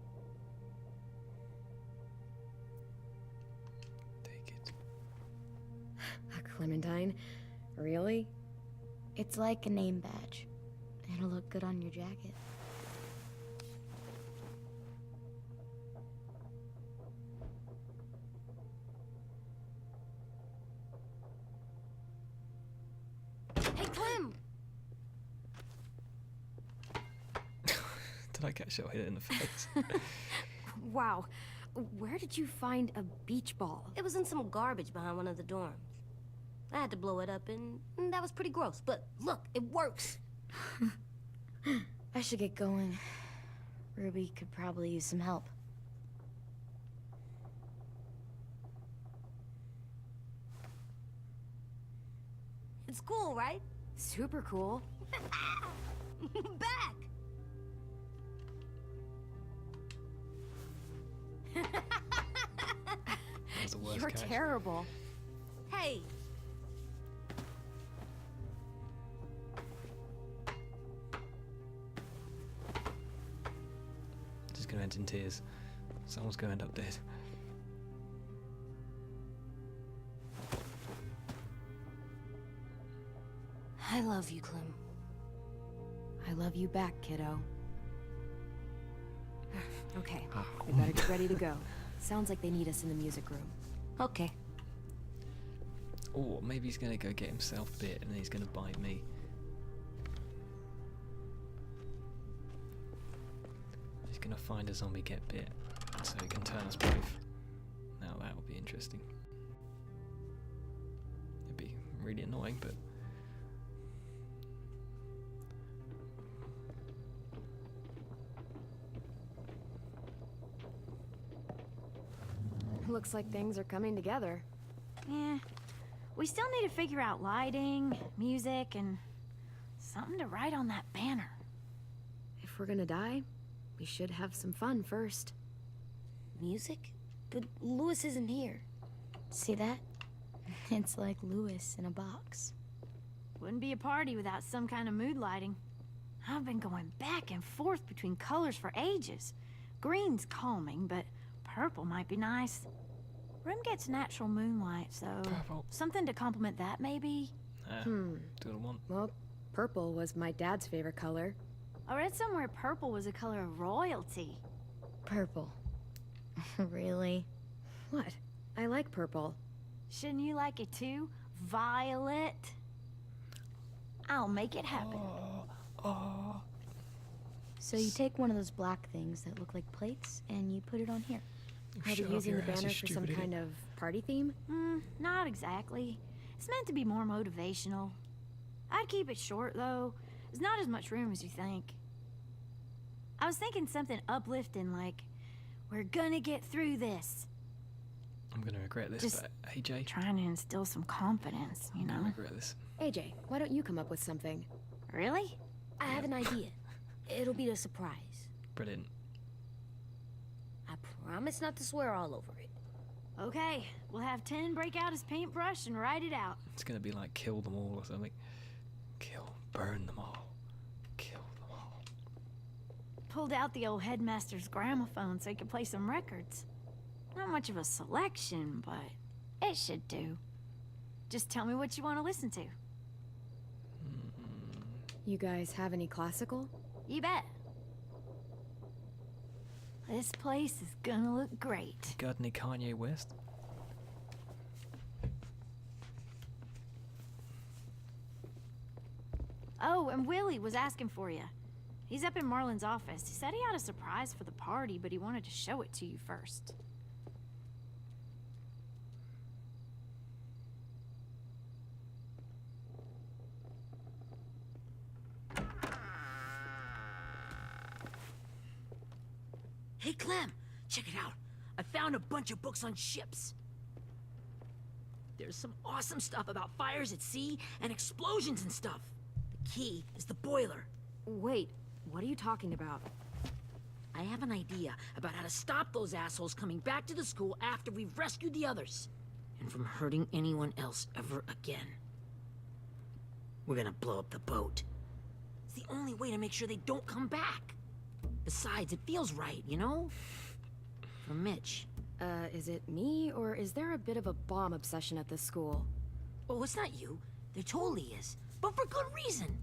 Take it. A Clementine? Really? It's like a name badge. It'll look good on your jacket. Hey, Clem! Did I get shot hit in the face? Wow. Where did you find a beach ball? It was in some garbage behind one of the dorms. I had to blow it up, and that was pretty gross. But look, it works. I should get going. Ruby could probably use some help. It's cool, right? Super cool. Back! That was the worst You're catch. terrible. Hey, Just gonna end in tears. Someone's gonna end up dead. I love you, Clem. I love you back, kiddo. Okay, we better get ready to go. Sounds like they need us in the music room. Okay. Or maybe he's gonna go get himself bit and then he's gonna bite me. He's gonna find a zombie get bit so he can turn us both. Now that will be interesting. It'd be really annoying, but Looks like things are coming together. Yeah. We still need to figure out lighting, music, and something to write on that banner. If we're gonna die, we should have some fun first. Music? But Louis isn't here. See that? It's like Louis in a box. Wouldn't be a party without some kind of mood lighting. I've been going back and forth between colors for ages. Green's calming, but purple might be nice. Room gets natural moonlight, so Purple. something to complement that, maybe? Do what I want. Well, purple was my dad's favorite color. I read somewhere purple was a color of royalty. Purple. Really? What? I like purple. Shouldn't you like it too? Violet? I'll make it happen. So you take one of those black things that look like plates and you put it on here. Are Shut we up using your the ass, you banner for some stupid kind idiot. of party theme? Not exactly. It's meant to be more motivational. I'd keep it short, though. There's not as much room as you think. I was thinking something uplifting, like, we're gonna get through this. I'm gonna regret this, Just but AJ, Trying to instill some confidence, you I'm gonna know? regret this. AJ, why don't you come up with something? Really? I have an idea. It'll be a surprise. Brilliant. I promise not to swear all over it. Okay, we'll have 10 break out his paintbrush and write it out. It's gonna be like kill them all or something. Burn them all. Kill them all. Pulled out the old headmaster's gramophone so he could play some records. Not much of a selection, but it should do. Just tell me what you want to listen to. You guys have any classical? You bet. This place is gonna look great. Got any Kanye West? Oh, and Willie was asking for you. He's up in Marlin's office. He said he had a surprise for the party, but he wanted to show it to you first. Hey, Clem, check it out. I found a bunch of books on ships. There's some awesome stuff about fires at sea and explosions and stuff. The key is the boiler. Wait, what are you talking about? I have an idea about how to stop those assholes coming back to the school after we've rescued the others. And from hurting anyone else ever again. We're gonna blow up the boat. It's the only way to make sure they don't come back. Besides, it feels right, you know? For Mitch. Is it me, or is there a bit of a bomb obsession at this school? Oh, it's not you. There totally is. But for good reason.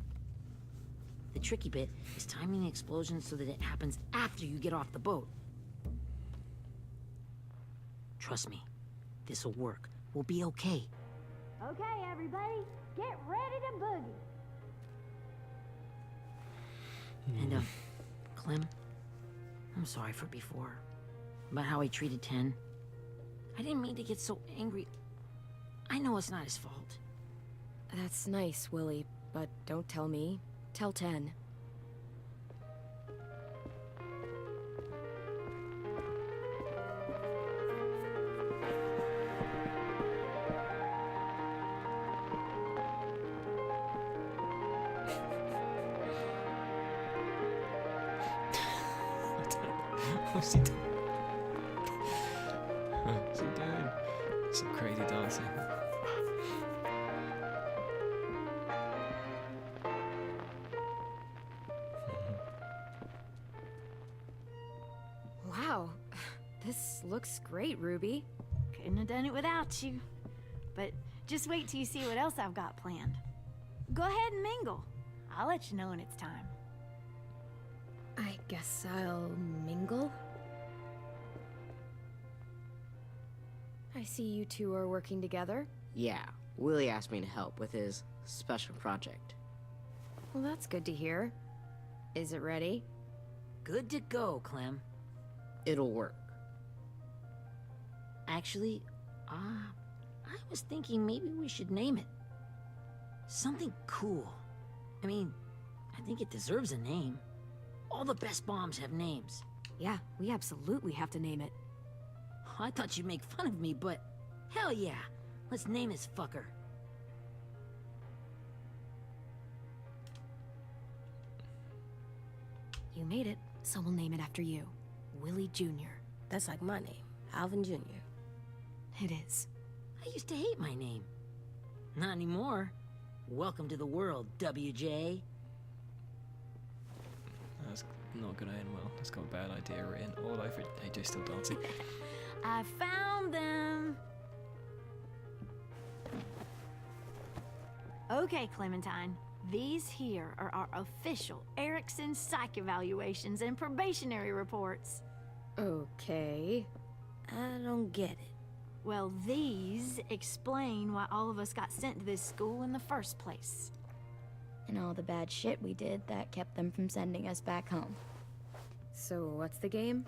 The tricky bit is timing the explosion so that it happens after you get off the boat. Trust me, this'll work. We'll be okay. Okay, everybody, get ready to boogie. And, Clem, I'm sorry for before. About how I treated Ten. I didn't mean to get so angry. I know it's not his fault. That's nice, Willie, but don't tell me. Tell 10. What's he doing? What's he doing? Some crazy dancing. Wow, this looks great, Ruby. Couldn't have done it without you. But just wait till you see what else I've got planned. Go ahead and mingle. I'll let you know when it's time. I guess I'll mingle. I see you two are working together. Yeah, Willie asked me to help with his special project. Well, that's good to hear. Is it ready? Good to go, Clem. It'll work. Actually, I was thinking maybe we should name it. Something cool. I mean, I think it deserves a name. All the best bombs have names. Yeah, we absolutely have to name it. I thought you'd make fun of me, but hell yeah. Let's name this fucker. You made it, so we'll name it after you. Willie Jr. That's like my name, Alvin Jr. It is. I used to hate my name. Not anymore. Welcome to the world, WJ. That's not gonna end well. It's got a bad idea written all over it. AJ's still dancing. I found them. Okay, Clementine. These here are our official Erickson psych evaluations and probationary reports. Okay. I don't get it. Well, these explain why all of us got sent to this school in the first place. And all the bad shit we did that kept them from sending us back home. So what's the game?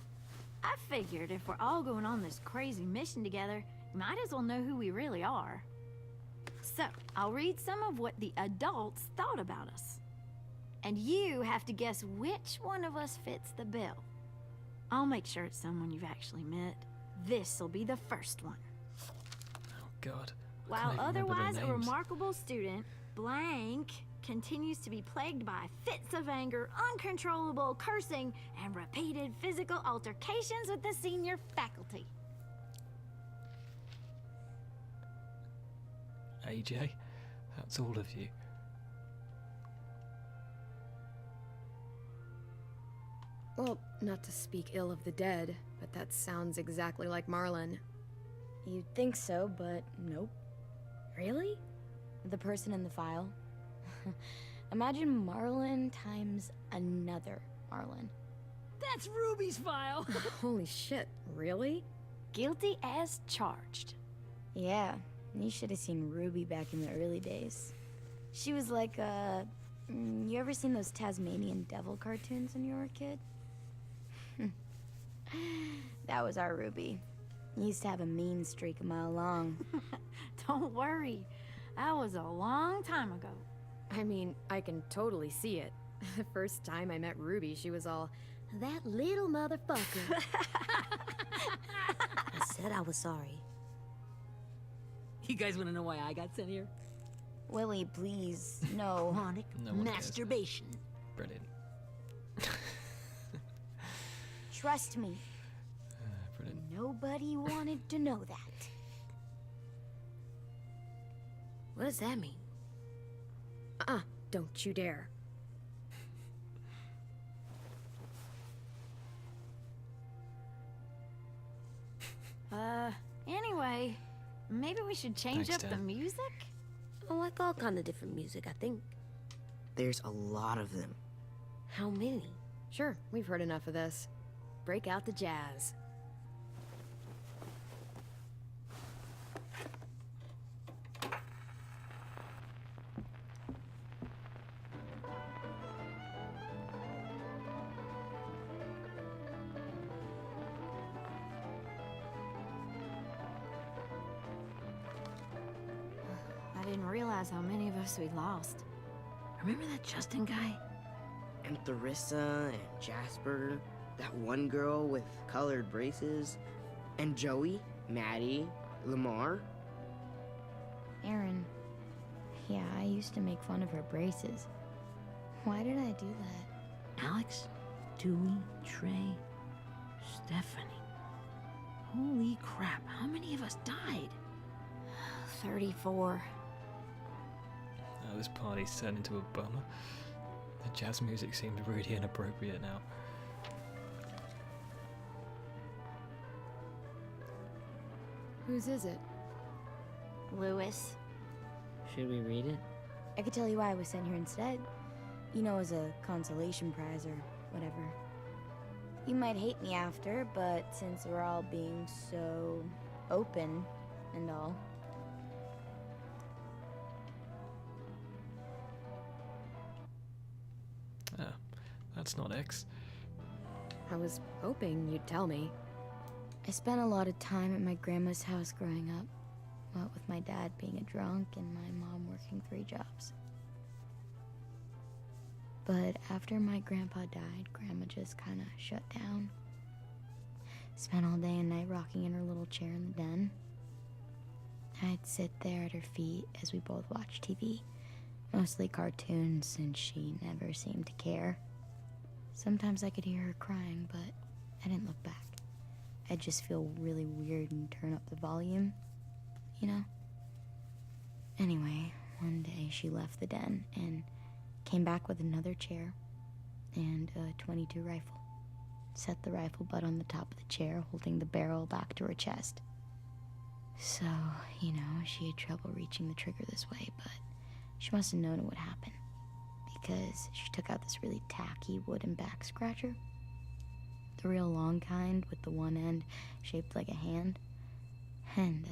I figured if we're all going on this crazy mission together, we might as well know who we really are. So, I'll read some of what the adults thought about us. And you have to guess which one of us fits the bill. I'll make sure it's someone you've actually met. This'll be the first one. Oh God. I While can't even remember their otherwise a names. remarkable student, Blank continues to be plagued by fits of anger, uncontrollable cursing, and repeated physical altercations with the senior faculty. AJ, that's all of you. Well, not to speak ill of the dead, but that sounds exactly like Marlon. You'd think so, but nope. Really? The person in the file. Imagine Marlon times another Marlon. That's Ruby's file. Holy shit, really? Guilty as charged. Yeah, you should have seen Ruby back in the early days. She was like, you ever seen those Tasmanian devil cartoons when you were a kid? That was our Ruby. Used to have a mean streak a mile long. Don't worry, that was a long time ago. I mean, I can totally see it. The first time I met Ruby, she was all, that little motherfucker. I said I was sorry. You guys want to know why I got sent here? Willie, please, no. Chronic No one cares. masturbation. Brilliant. Trust me, Brilliant. nobody wanted to know that. What does that mean? Don't you dare. Anyway, maybe we should change Thanks, up the Dad. music? I like all kind of different music, I think. There's a lot of them. How many? Sure, we've heard enough of this. Break out the jazz. I didn't realize how many of us we'd lost. Remember that Justin guy? And Theresa and Jasper, that one girl with colored braces, and Joey, Maddie, Lamar. Aaron. Yeah, I used to make fun of her braces. Why did I do that? Alex, Dewey, Trey, Stephanie. Holy crap, how many of us died? 34. Oh, this party's turned into a bummer. The jazz music seems really inappropriate now. Whose is it? Lewis. Should we read it? I could tell you why I was sent here instead. You know, as a consolation prize or whatever. You might hate me after, but since we're all being so open and all. Ah, that's not X. I was hoping you'd tell me. I spent a lot of time at my grandma's house growing up. What with my dad being a drunk and my mom working 3 jobs. But after my grandpa died, Grandma just kind of shut down. Spent all day and night rocking in her little chair in the den. I'd sit there at her feet as we both watched TV. Mostly cartoons, since she never seemed to care. Sometimes I could hear her crying, but I didn't look back. I'd just feel really weird and turn up the volume, you know? Anyway, one day she left the den and came back with another chair and a .22 rifle. Set the rifle butt on the top of the chair, holding the barrel back to her chest. So, you know, she had trouble reaching the trigger this way, but she must have known it would happen, because she took out this really tacky wooden back scratcher. The real long kind with the one end shaped like a hand, and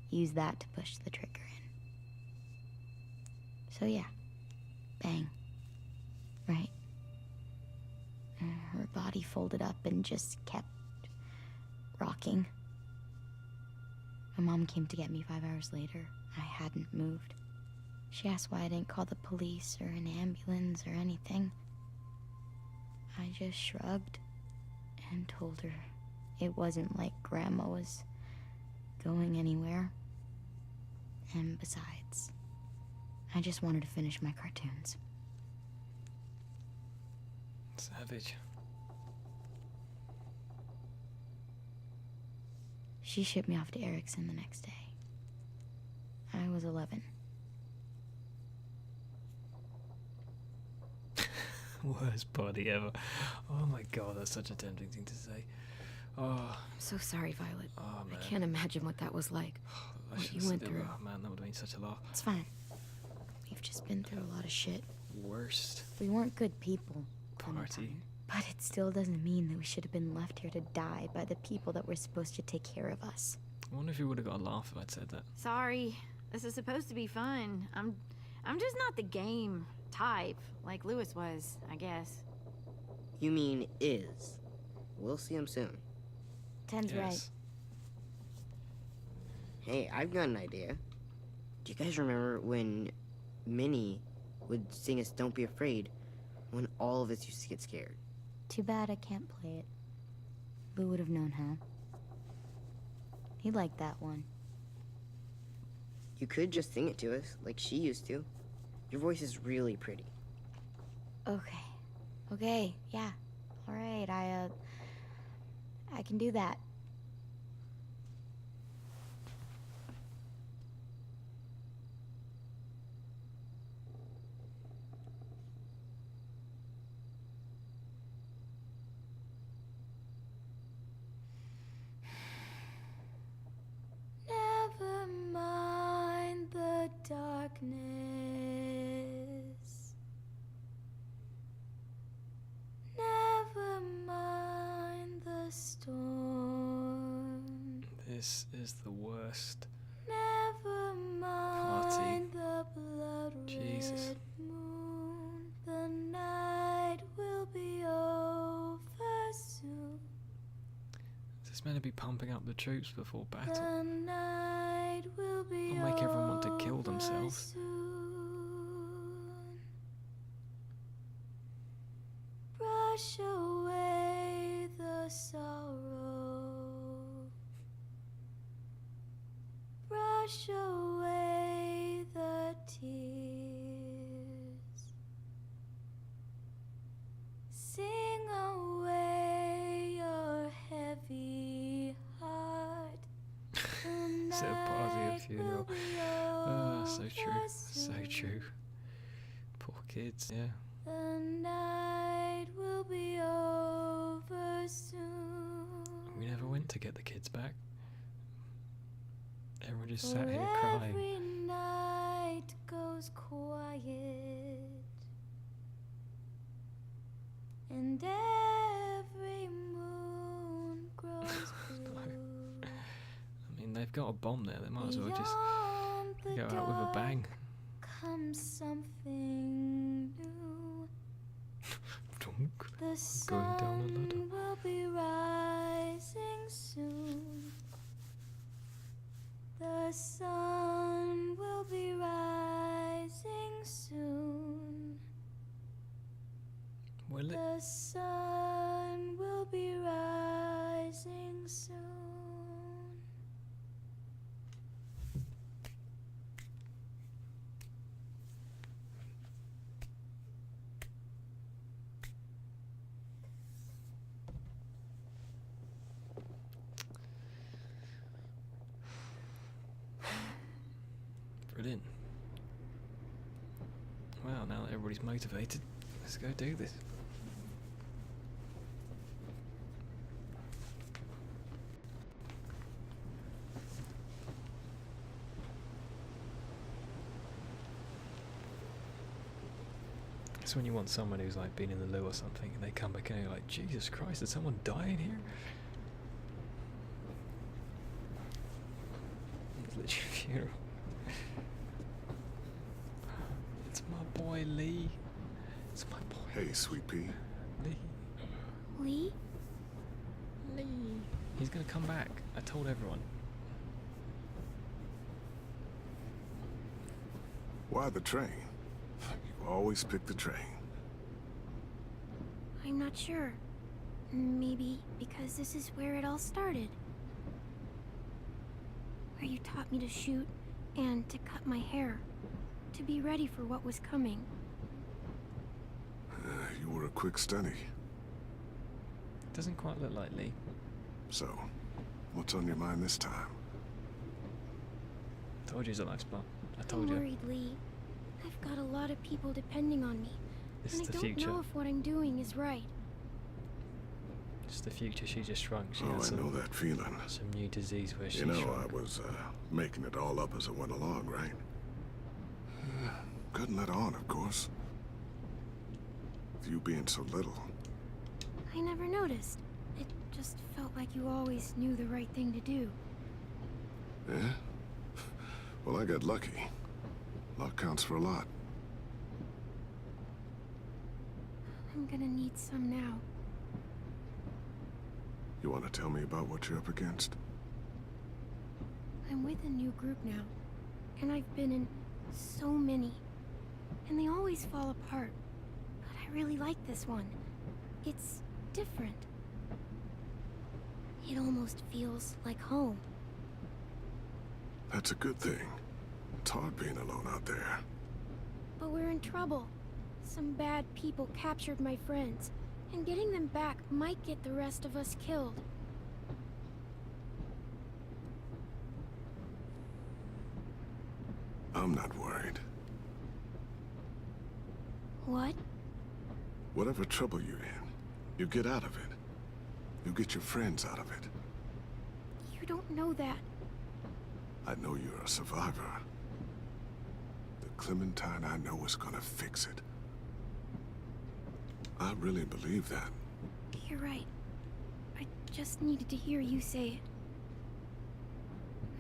used that to push the trigger in. So yeah, bang, right? Her body folded up and just kept rocking. My mom came to get me 5 hours later. I hadn't moved. She asked why I didn't call the police or an ambulance or anything. I just shrugged and told her it wasn't like Grandma was going anywhere. And besides, I just wanted to finish my cartoons. Savage. She shipped me off to Erickson the next day. I was 11. Worst body ever. Oh my god, that's such a tempting thing to say. Oh. I'm so sorry, Violet. Oh, man. I can't imagine what that was like. I What should've you went said it. through. Oh man, that would have been such a lot. It's fine. We've just been through a lot of shit. Worst We weren't good people. party. But it still doesn't mean that we should have been left here to die by the people that were supposed to take care of us. I wonder if you would have got a laugh if I'd said that. Sorry. This is supposed to be fun. I'm just not the game type, like Lewis was, I guess. You mean is. We'll see him soon. Ten's right. Yes. Hey, I've got an idea. Do you guys remember when Minnie would sing us Don't Be Afraid when all of us used to get scared? Too bad I can't play it. Lou would have known how. He liked that one. You could just sing it to us, like she used to. Your voice is really pretty. Okay. Okay, yeah. Alright, I can do that. Never mind the darkness. Never mind the storm. This is the worst. Never mind the blood Jesus. red moon. The night will be over soon. Is this meant to be pumping up the troops before battle? The night will be It'll make everyone want to kill themselves. soon. Brush away the sorrow. Brush away the tears. Sing away your heavy heart. Is it a party or funeral? So true. So true. Poor kids, yeah. The night will be over soon. We never went to get the kids back. Everyone just For sat here crying. every night goes quiet, and every moon grows blue. I mean, they've got a bomb there. They might as well just Beyond the go out with a bang. dark comes something new. Dunk. The Going down a sun ladder. will be rising soon. The sun will be rising soon. Will it? The sun will be rising soon. Brilliant. Well, now that everybody's motivated, let's go do this. It's when you want someone who's like been in the loo or something and they come back and you're like, Jesus Christ, did someone die in here? It's literally a funeral. It's my boy Lee. It's my boy. Hey, Sweet Pea. Lee. Lee? Lee. He's gonna come back. I told everyone. Why the train? You always pick the train. I'm not sure. Maybe because this is where it all started. Where you taught me to shoot and to cut my hair. To be ready for what was coming. You were a quick study. Doesn't quite look like Lee. So, what's on your mind this time? Told you he's a life spot. I I'm told you. worried, Lee. I've got a lot of people depending on me. This and is I the don't future. know if what I'm doing is right. It's the future. She just shrunk. She Oh, had I some, know that feeling. some new disease where she You know, shrunk. I was making it all up as I went along, right? Couldn't let on, of course. With you being so little. I never noticed. It just felt like you always knew the right thing to do. Yeah? Well, I got lucky. Luck counts for a lot. I'm gonna need some now. You want to tell me about what you're up against? I'm with a new group now. And I've been in so many. And they always fall apart. But I really like this one. It's different. It almost feels like home. That's a good thing. It's hard being alone out there. But we're in trouble. Some bad people captured my friends. And getting them back might get the rest of us killed. I'm not worried. What? Whatever trouble you're in, you get out of it. You get your friends out of it. You don't know that. I know you're a survivor. The Clementine I know is gonna fix it. I really believe that. You're right. I just needed to hear you say it.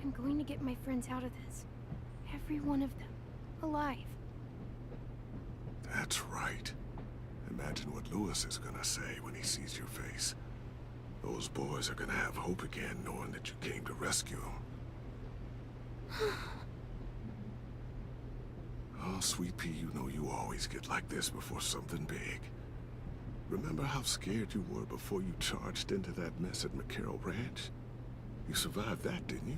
I'm going to get my friends out of this. Every one of them. Alive. That's right. Imagine what Lewis is gonna say when he sees your face. Those boys are gonna have hope again knowing that you came to rescue them. Oh, Sweet Pea, you know you always get like this before something big. Remember how scared you were before you charged into that mess at McCarroll Ranch? You survived that, didn't you?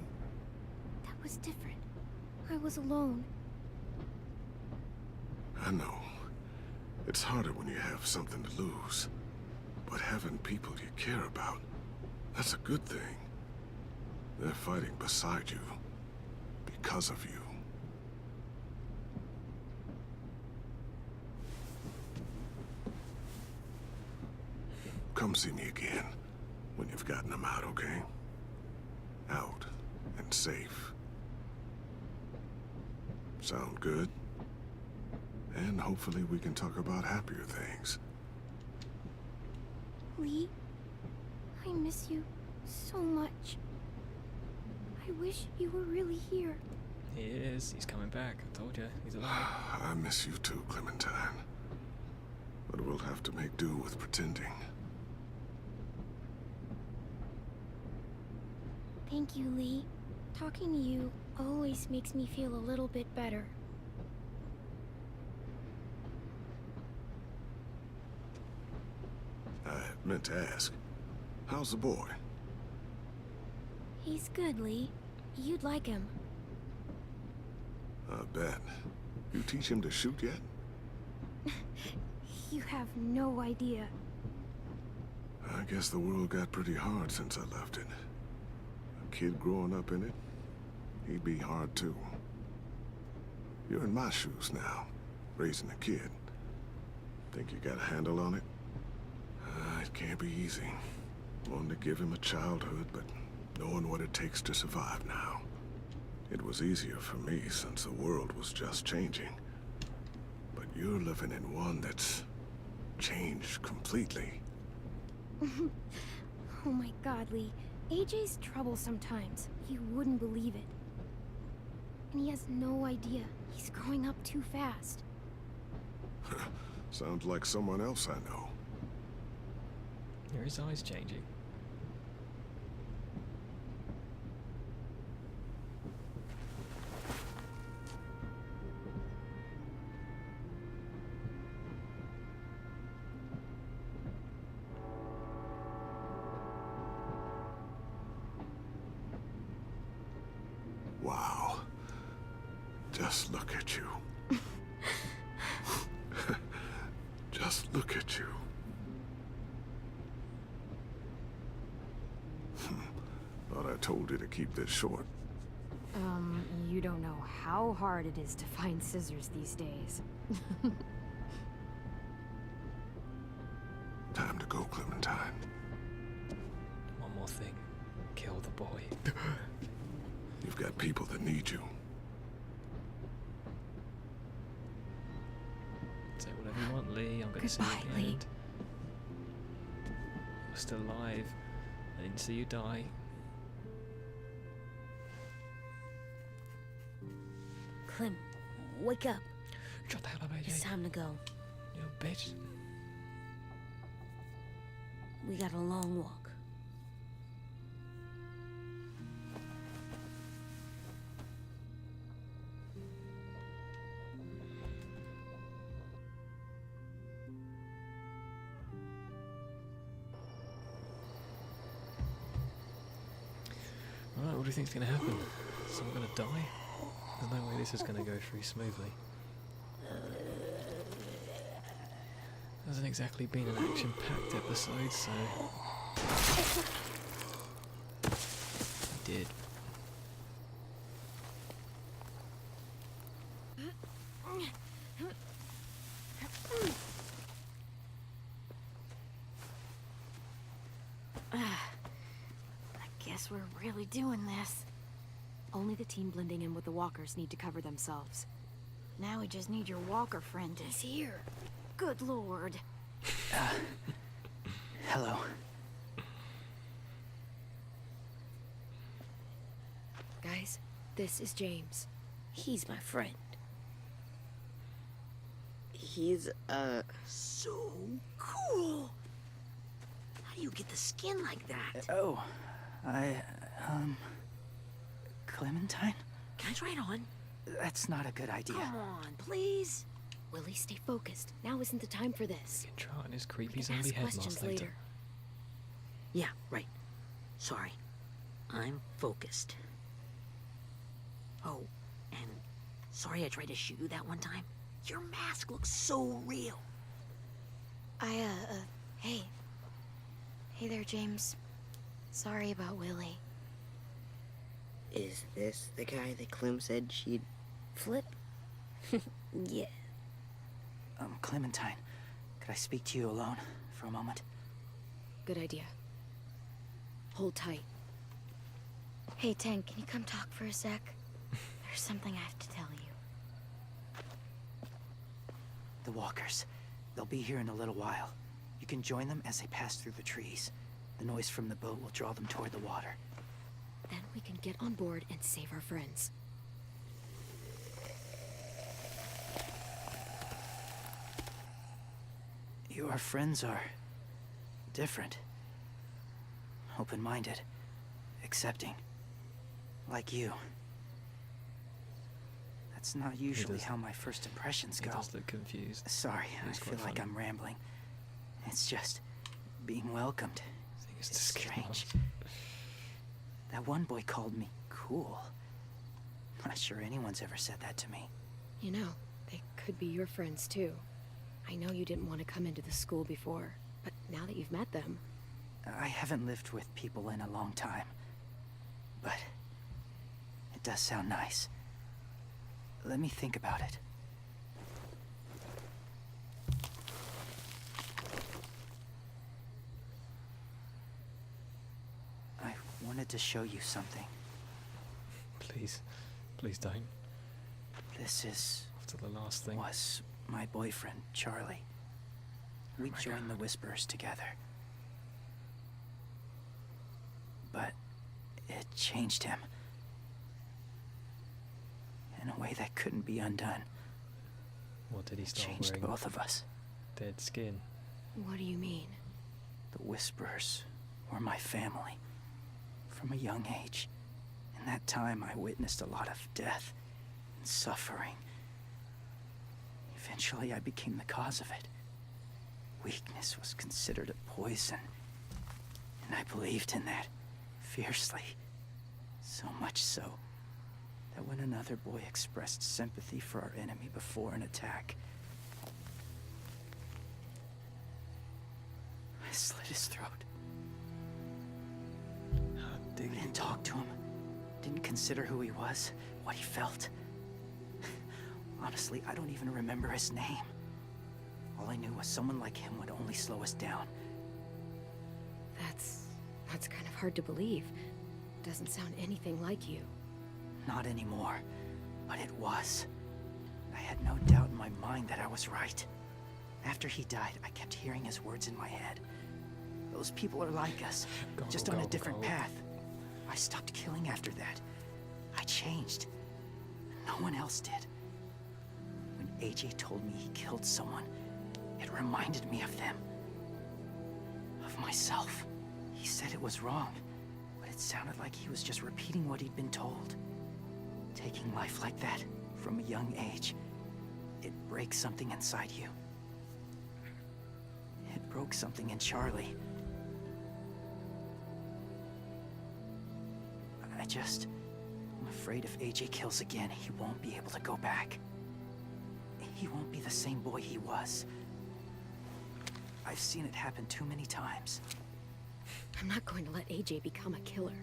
That was different. I was alone. I know. It's harder when you have something to lose. But having people you care about, that's a good thing. They're fighting beside you. Because of you. Come see me again when you've gotten them out, okay? Out and safe. Sound good? And hopefully we can talk about happier things. Lee, I miss you so much. I wish you were really here. He is. He's coming back. I told you. He's alive. I miss you too, Clementine. But we'll have to make do with pretending. Thank you, Lee. Talking to you always makes me feel a little bit better. I meant to ask, how's the boy? He's good, Lee. You'd like him. I bet. You teach him to shoot yet? You have no idea. I guess the world got pretty hard since I left it. A kid growing up in it, he'd be hard too. You're in my shoes now, raising a kid. Think you got a handle on it? It can't be easy. Wanting to give him a childhood, but knowing what it takes to survive now. It was easier for me since the world was just changing. But You're living in one that's changed completely. Oh my god, Lee. AJ's trouble sometimes. You wouldn't believe it. And he has no idea. He's growing up too fast. Sounds like someone else I know. Are his eyes changing? Wow. Just look at you. Just look at you. Thought I told you to keep this short. You don't know how hard it is to find scissors these days. Time to go, Clementine. One more thing. Kill the boy. You've got people that need you. Say whatever you want, Lee. I'm gonna see you at the end. You're still alive. I didn't see you die. Clem, wake up. Shut the hell up, AJ. It's time to go. You bitch. We got a long walk. Alright, what do you think's gonna happen? Is someone gonna die? There's no way this is gonna go through smoothly. Hasn't exactly been an action-packed episode, so... He did. I guess we're really doing this. Only the team blending in with the walkers need to cover themselves. Now we just need your walker friend to... He's here. Good lord. Hello. Guys, this is James. He's my friend. He's, So cool. How do you get the skin like that? Oh, Clementine? Can I try it on? That's not a good idea. Come on, please. Willie, stay focused. Now isn't the time for this. You can try on his creepy We can zombie ask head questions mask later. Yeah, right. Sorry. I'm focused. Oh, and sorry I tried to shoot you that one time. Your mask looks so real. Hey. Hey there, James. Sorry about Willie. is this the guy that Clem said she'd flip? Yeah. Clementine, could I speak to you alone for a moment? Good idea. Hold tight. Hey, Tank, can you come talk for a sec? There's something I have to tell you. The walkers. They'll be here in a little while. You can join them as they pass through the trees. The noise from the boat will draw them toward the water. Then we can get on board and save our friends. Your friends are different. Open-minded. Accepting. Like you. That's not usually how my first impressions He go. does look confused. Sorry, I He's feel quite like funny. I'm rambling. It's just being welcomed. I think it's It's just strange. That one boy called me cool. Not sure anyone's ever said that to me. You know, they could be your friends too. I know you didn't want to come into the school before, but now that you've met them... I haven't lived with people in a long time. But it does sound nice. Let me think about it. I wanted to show you something. Please. Please don't. This is... After the last thing. was my boyfriend, Charlie. We joined the Whisperers together. But it changed him. In a way that couldn't be undone. What did he start Changed wearing? both of us. Dead skin. What do you mean? The Whisperers were my family. From a young age. In that time, I witnessed a lot of death and suffering. Eventually, I became the cause of it. Weakness was considered a poison. And I believed in that fiercely. So much so that when another boy expressed sympathy for our enemy before an attack, I slit his throat. I didn't talk to him. Didn't consider who he was, what he felt. Honestly, I don't even remember his name. All I knew was someone like him would only slow us down. That's kind of hard to believe. Doesn't sound anything like you. Not anymore, but it was. I had no doubt in my mind that I was right. After he died, I kept hearing his words in my head. Those people are like us, just on a different path. I stopped killing after that. I changed. No one else did. When AJ told me he killed someone, it reminded me of them. Of myself. He said it was wrong, but it sounded like he was just repeating what he'd been told. Taking life like that, from a young age, it breaks something inside you. It broke something in Charlie. I'm afraid if AJ kills again, he won't be able to go back. He won't be the same boy he was. I've seen it happen too many times. I'm not going to let AJ become a killer.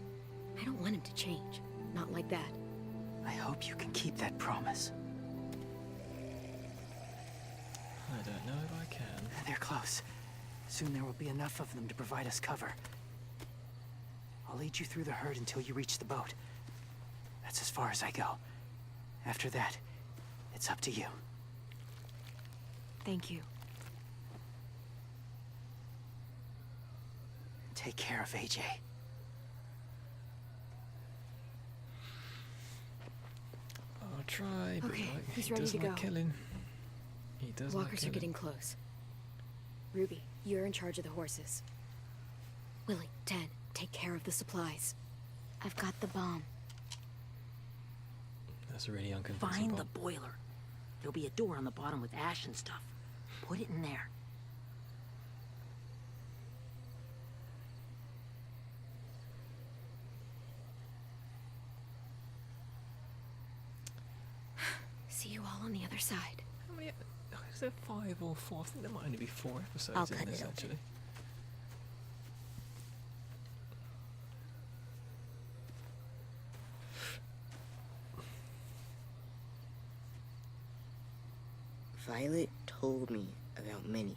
I don't want him to change. Not like that. I hope you can keep that promise. I don't know if I can. They're close. Soon there will be enough of them to provide us cover. I'll lead you through the herd until you reach the boat. That's as far as I go. After that, it's up to you. Thank you. Take care of AJ. I'll try, but Okay, like, he's he ready does to like go. killing. He does like Walkers are killing. getting close. Ruby, you're in charge of the horses. Willie, Ted, take care of the supplies. I've got the bomb. That's a really unconvincing Find bomb. the boiler. There'll be a door on the bottom with ash and stuff. Put it in there. See you all on the other side. How many? Is there 5 or 4? I think there might only be 4 episodes I'll in cut this it open. actually. Violet told me about Minnie.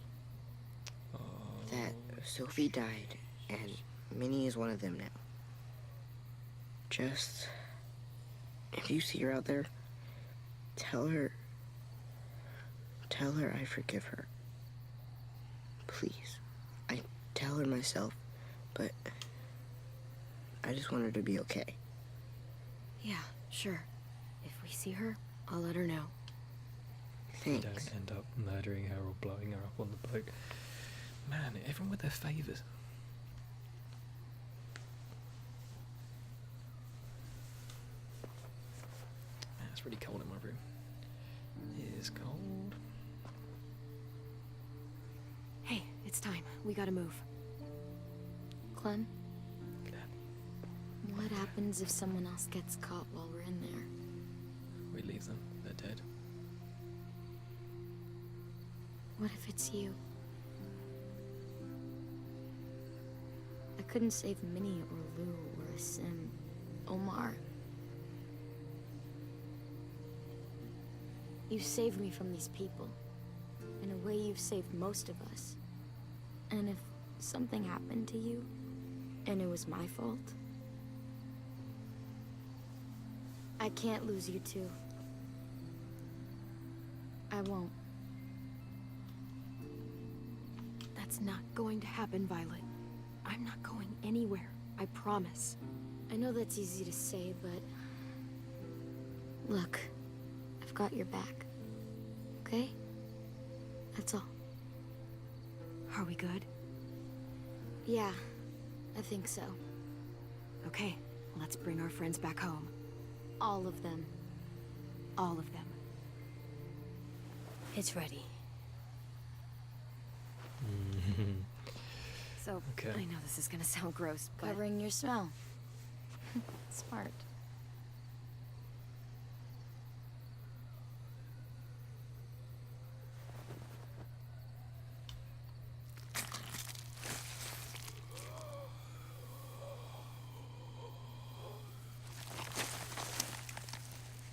That Sophie died, and Minnie is one of them now. Just... if you see her out there, tell her I forgive her. Please. I tell her myself, but I just want her to be okay. Yeah, sure. If we see her, I'll let her know. Thanks. Don't end up murdering her or blowing her up on the boat. Man, everyone with their favours. Man, it's really cold in my room. It is cold. Hey, it's time. We gotta move. Clem? What happens if someone else gets caught while we're in there? We leave them. They're dead. What if it's you? I couldn't save Minnie or Lou or Sim. Omar. You saved me from these people. In a way, you've saved most of us. And if something happened to you, and it was my fault, I can't lose you too. I won't. That's not going to happen, Violet. I'm not going anywhere. I promise. I know that's easy to say, but... Look, I've got your back. Okay? That's all. Are we good? Yeah, I think so. Okay, let's bring our friends back home. All of them. All of them. It's ready. So, Okay. I know this is gonna sound gross, but... Covering your smell. Smart.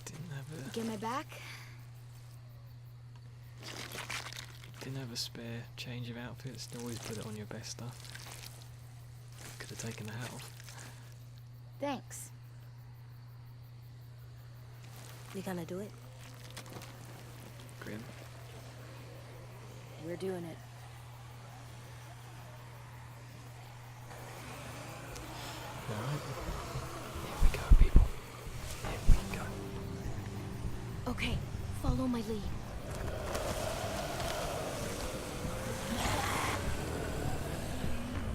Didn't have a Get my back? Didn't have a spare change of outfits. Always put it on your best stuff. Could have taken the hat off. Thanks. We gonna do it? Grim. We're doing it. Alright. Here we go, people. Here we go. Okay, follow my lead.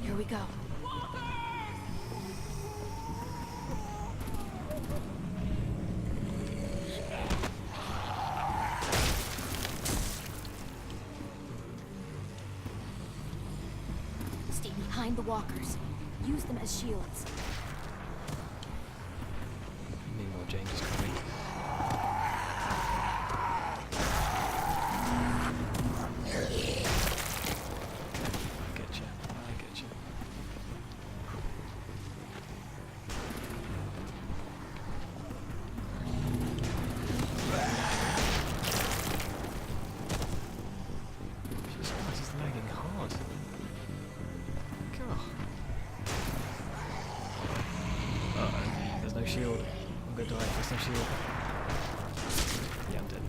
Here we go. Stay behind the walkers. Use them as shields. Meanwhile, James is coming. I get you. I get you. Jesus Christ, he's lagging hard. God. Uh-oh. There's no shield. I'm gonna die if there's no shield. Yeah, I'm dead.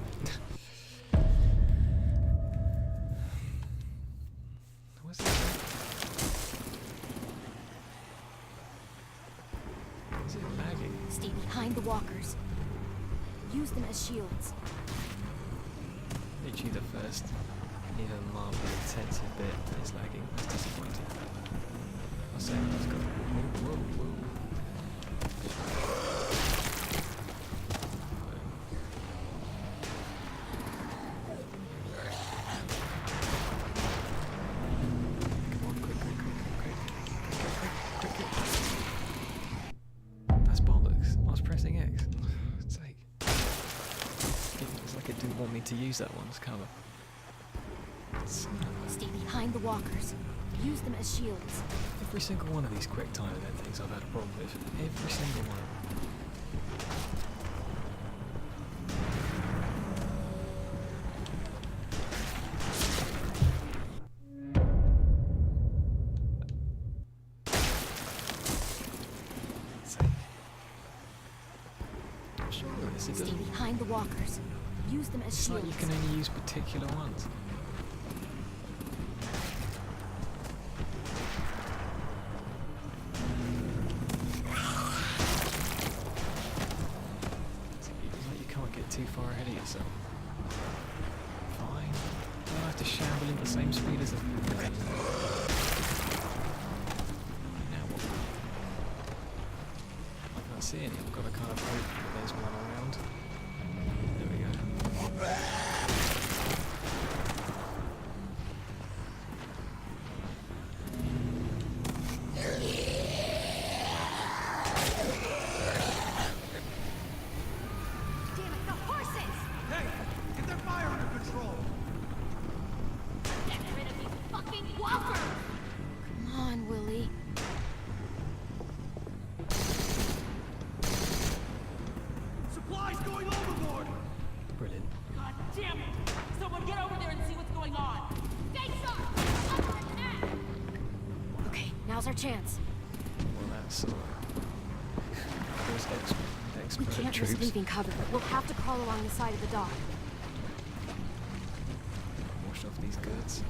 Where's the shield? Is it lagging? Stay behind the walkers. Use them as shields. Literally the first, even mildly intensive bit is lagging. That's disappointing. I'll say let's go. Whoa, whoa, whoa. Come on, quick. That's bollocks. I was pressing X. It's like, it's like it didn't want me to use that one as cover. Stay behind the walkers. Use them as shields. Every single one of these quick time event things I've had a problem with. Every single one of them. I'm sure of this. It Stay doesn't. behind the walkers. Use them as It's like shields. you can only use particular ones. It's like you can't get too far ahead of yourself. Fine. You don't have to shamble at the same speed as a... Now what? I can't see any. I've got to kind of hope that there's one around. There we go. Damn it, the horses! Hey, get their fire under control! Get rid of these fucking walkers! Come on, Willie. Supplies going overboard! Brilliant. God damn it! Someone get over there and see what's going on! Stay sharp! Under attack! Okay, now's our chance. Well, that's those We expert can't troops. risk leaving cover. We'll have to crawl along the side of the dock. Wash off these goods.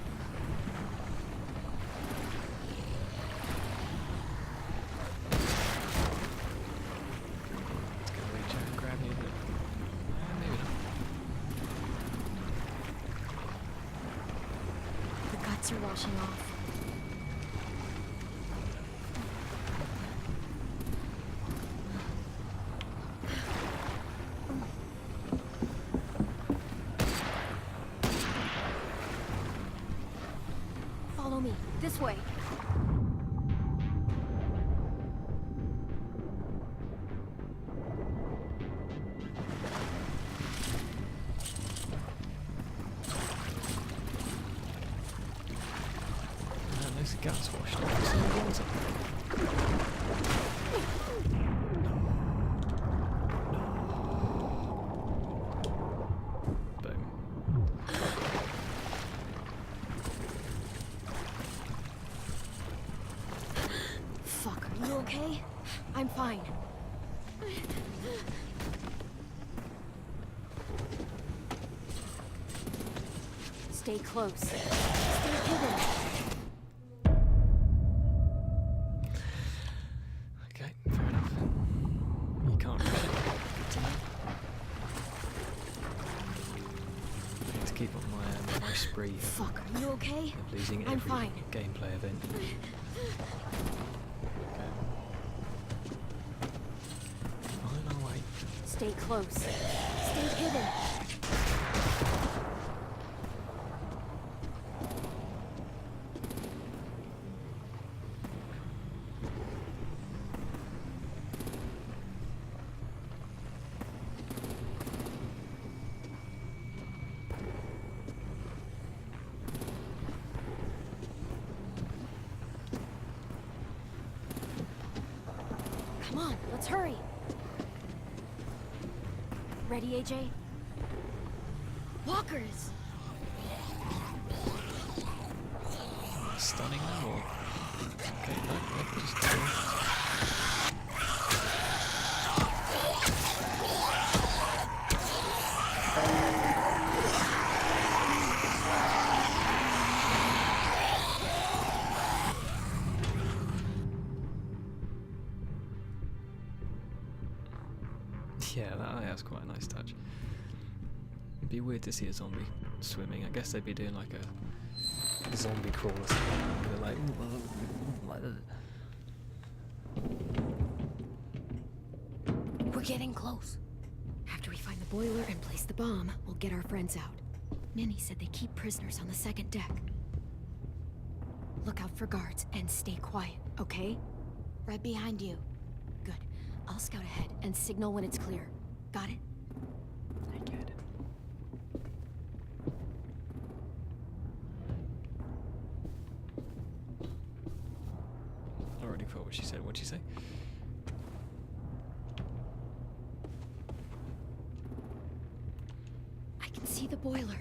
lights are washing off. Follow me. This way. There's the gas washed off in the water. Boom. Fuck, are you okay? I'm fine. Stay close. Stay hidden. Okay, fair enough. You can't rush it. Good to know. I need to keep on my spree Fuck, are you okay? of losing I'm every fine. gameplay event. Okay. Fine, I'll wait. Stay close. Stay hidden. Come on, let's hurry. Ready, AJ? Walkers! Stunning them or? Okay, no, just kill. Yeah, that's quite a nice touch. It'd be weird to see a zombie swimming. I guess they'd be doing like a zombie crawl or something. They're like, We're getting close. After we find the boiler and place the bomb, we'll get our friends out. Ninny said they keep prisoners on the second deck. Look out for guards and stay quiet, okay? Right behind you. Good. I'll scout ahead and signal when it's clear. Got it? I get it. I already forgot what she said. What'd she say? I can see the boiler.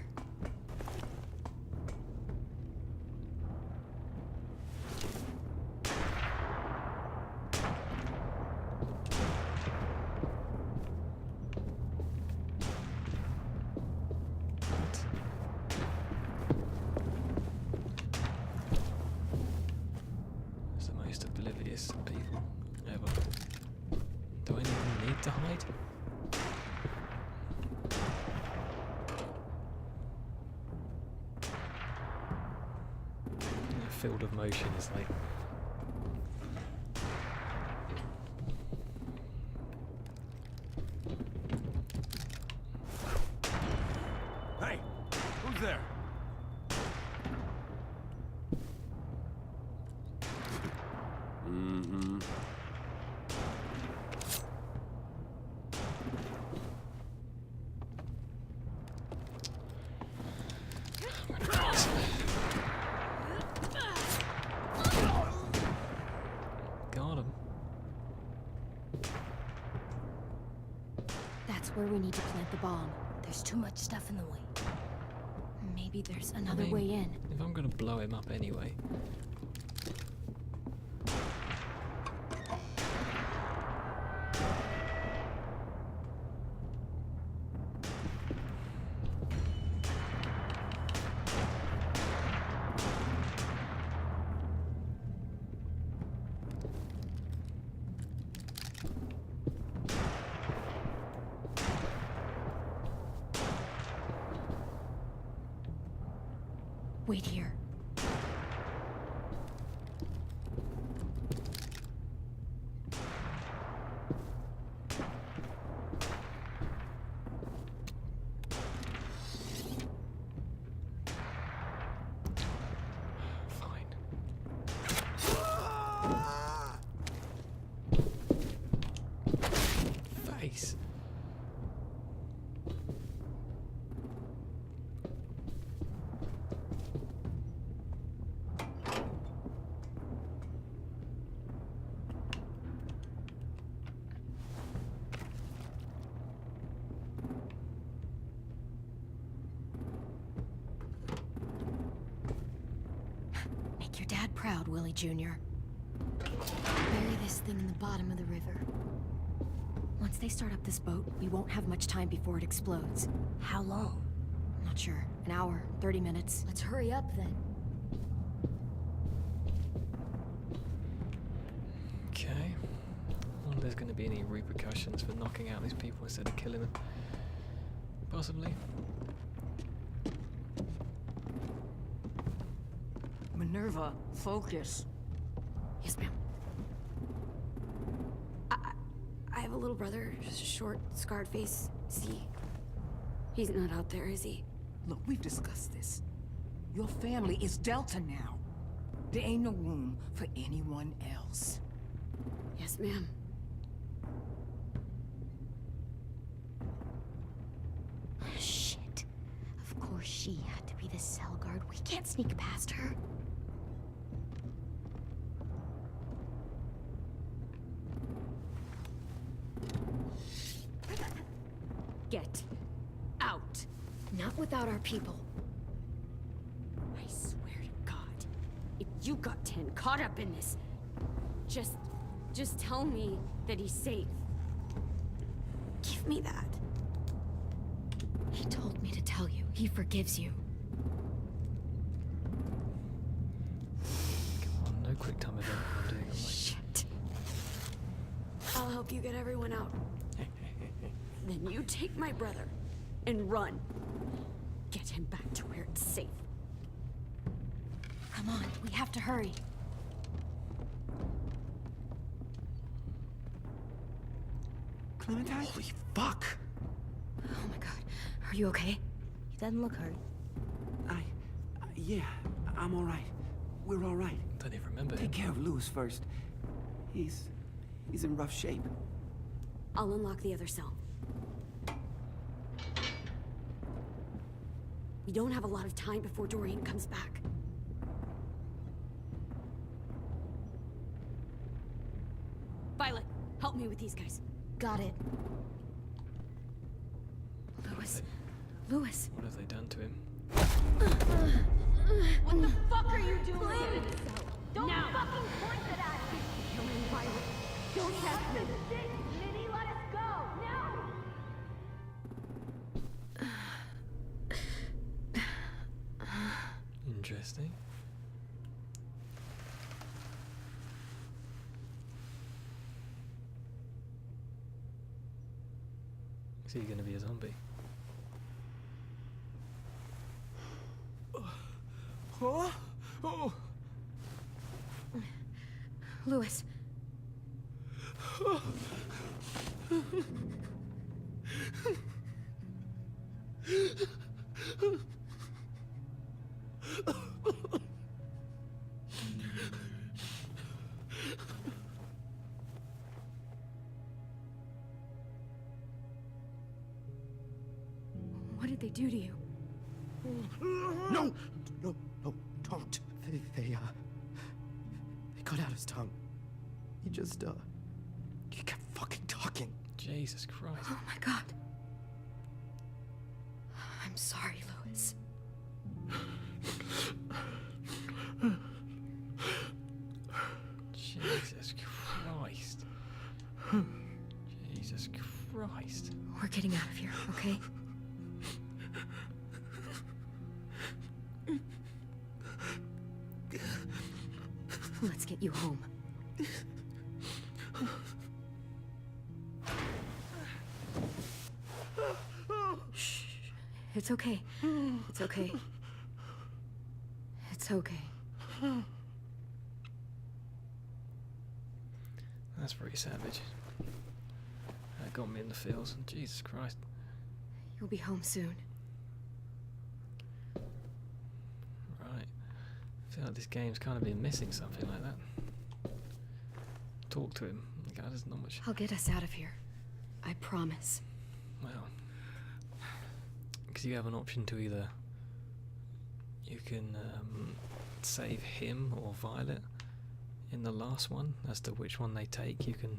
It's the most oblivious people ever. Do I even need to hide? The field of motion is like... Hey, who's there? Mm-hmm. Got him. That's where we need to plant the bomb. There's too much stuff in the way. Maybe there's another way in. If I'm gonna blow him up anyway. Wait here. face. Make your dad proud, Willie Jr. Bury this thing in the bottom of the river. Once they start up this boat, we won't have much time before it explodes. How long? I'm not sure. An hour, 30 minutes. Let's hurry up then. Okay. Wonder if there's going to be any repercussions for knocking out these people instead of killing them. Possibly. Minerva, focus. Yes, ma'am. I have a little brother, short, scarred face. He's not out there, is he? Look, we've discussed this. Your family is Delta now. There ain't no room for anyone else. Yes, ma'am. Shit. Of course she had to be the cell guard. We can't sneak past her. Get out. Not without our people. I swear to God, if you got 10 caught up in this, just tell me that he's safe. Give me that. He told me to tell you. He forgives you. Come on, no quick time event. I'm doing it. Shit. I'll help you get everyone out. Then you take my brother and run. Get him back to where it's safe. Come on, we have to hurry. Clementine? Holy fuck! Oh my god. Are you okay? He doesn't look hurt. Yeah, I'm all right. We're all right. Don't even remember him. Take care of Louis first. He's in rough shape. I'll unlock the other cell. We don't have a lot of time before Dorian comes back. Violet, help me with these guys. Got it. Louis. Louis. What have they done to him? What the fuck are you doing? Don't fucking point that at me! Kill me, Violet. Don't test me. Minnie, let us go! Now! Interesting. Is he going to be a zombie? Huh? Oh. Louis. What did they do to you? No, don't. They cut out his tongue. He just, he kept fucking talking. Jesus Christ. Oh my god. I'm sorry, Louis. Jesus Christ. Jesus Christ. We're getting out of here, okay? Let's get you home. Shh. It's okay. It's okay. It's okay. That's pretty savage. That got me in the feels. Jesus Christ. You'll be home soon. Right. I feel like this game's kind of been missing something like that. Talk to him. God, there's not much. I'll get us out of here. I promise. Well, because you have an option to either you can save him or Violet in the last one. As to which one they take, you can.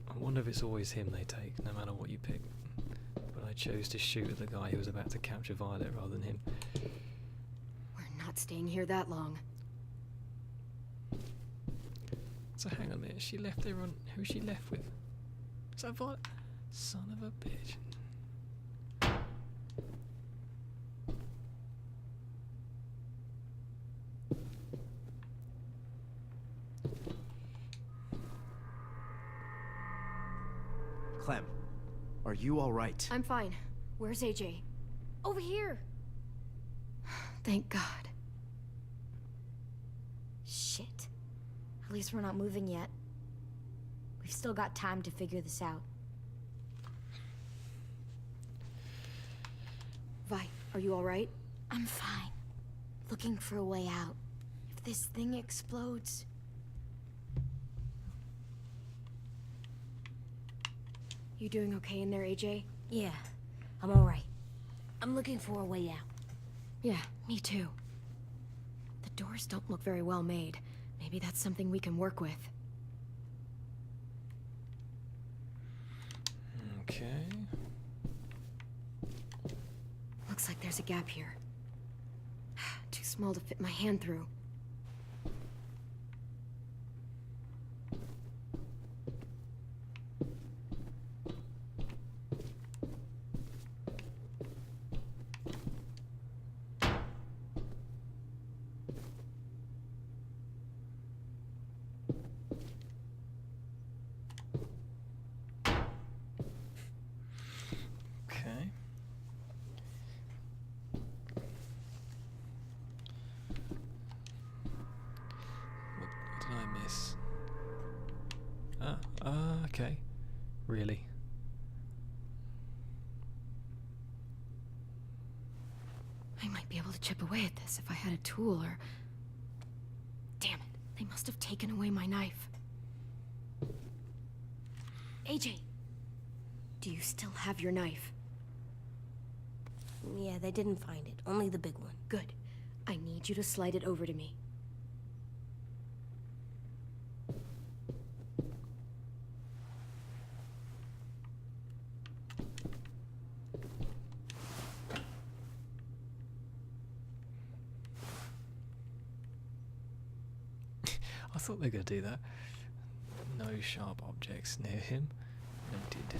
I wonder if it's always him they take, no matter what you pick. But I chose to shoot at the guy who was about to capture Violet rather than him. We're not staying here that long. So hang on a minute, she left there on. Who's she left with? Is that Violet? Son of a bitch. Clem, are you all right? I'm fine. Where's AJ? Over here. Thank God. Shit. At least we're not moving yet. We've still got time to figure this out. Vi, are you all right? I'm fine. Looking for a way out. If this thing explodes... You doing okay in there, AJ? Yeah, I'm alright. I'm looking for a way out. Yeah, me too. The doors don't look very well made. Maybe that's something we can work with. Okay. Looks like there's a gap here. Too small to fit my hand through. Okay. What did I miss? Okay. Really? I might be able to chip away at this if I had a tool or... Damn it, they must have taken away my knife. AJ, do you still have your knife? Yeah, they didn't find it. Only the big one. Good. I need you to slide it over to me. I thought they were going to do that. No sharp objects near him. Noted.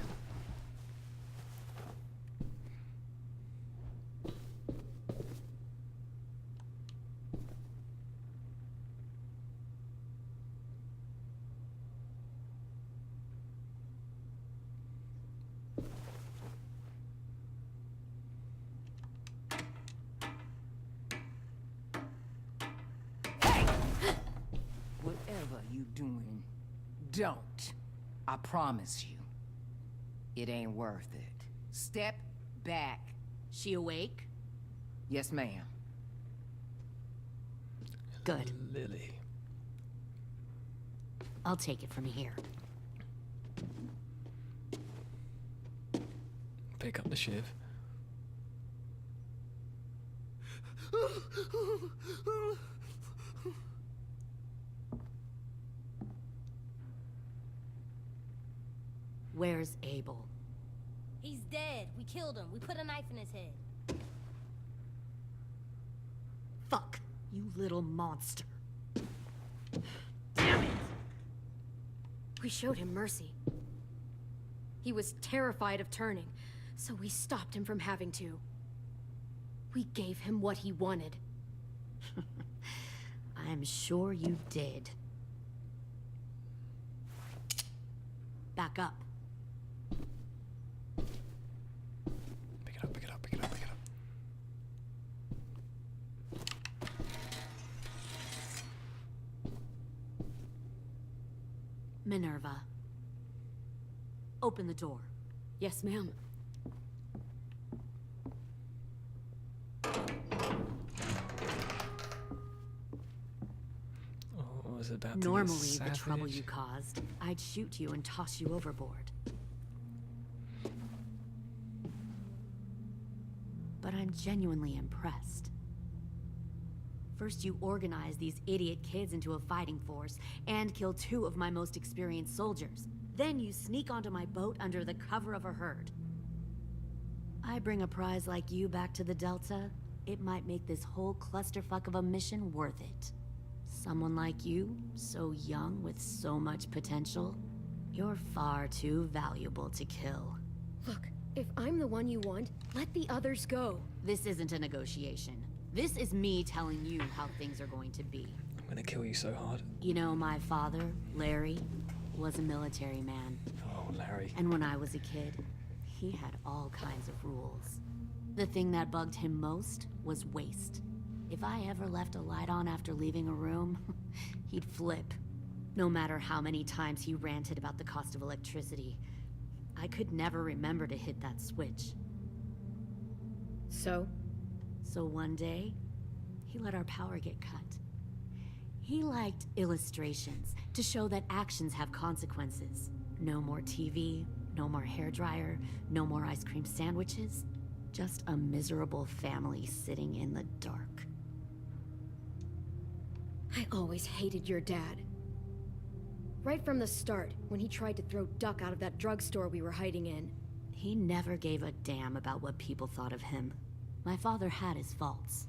Whatever you doing, don't. I promise you. It ain't worth it. Step back. She awake? Yes, ma'am. Good. Lily. I'll take it from here. Pick up the shiv. Where's Abel? He's dead. We killed him. We put a knife in his head. Fuck, you little monster. Damn it! We showed him mercy. He was terrified of turning, so we stopped him from having to. We gave him what he wanted. I'm sure you did. Back up. Pick it up, pick it up, pick it up, pick it up. Minerva. Open the door. Yes, ma'am. Oh, was about to get Normally, the trouble savage. you caused, I'd shoot you and toss you overboard. But I'm genuinely impressed. First, you organize these idiot kids into a fighting force and kill 2 of my most experienced soldiers. Then you sneak onto my boat under the cover of a herd. I bring a prize like you back to the Delta, it might make this whole clusterfuck of a mission worth it. Someone like you, so young with so much potential, you're far too valuable to kill. Look, if I'm the one you want, let the others go. This isn't a negotiation. This is me telling you how things are going to be. I'm gonna kill you so hard. You know, my father, Larry, was a military man. Oh, Larry. And when I was a kid, he had all kinds of rules. The thing that bugged him most was waste. If I ever left a light on after leaving a room, he'd flip. No matter how many times he ranted about the cost of electricity, I could never remember to hit that switch. So one day, he let our power get cut. He liked illustrations to show that actions have consequences. No more TV, no more hairdryer, no more ice cream sandwiches. Just a miserable family sitting in the dark. I always hated your dad. Right from the start, when he tried to throw Duck out of that drugstore we were hiding in. He never gave a damn about what people thought of him. My father had his faults,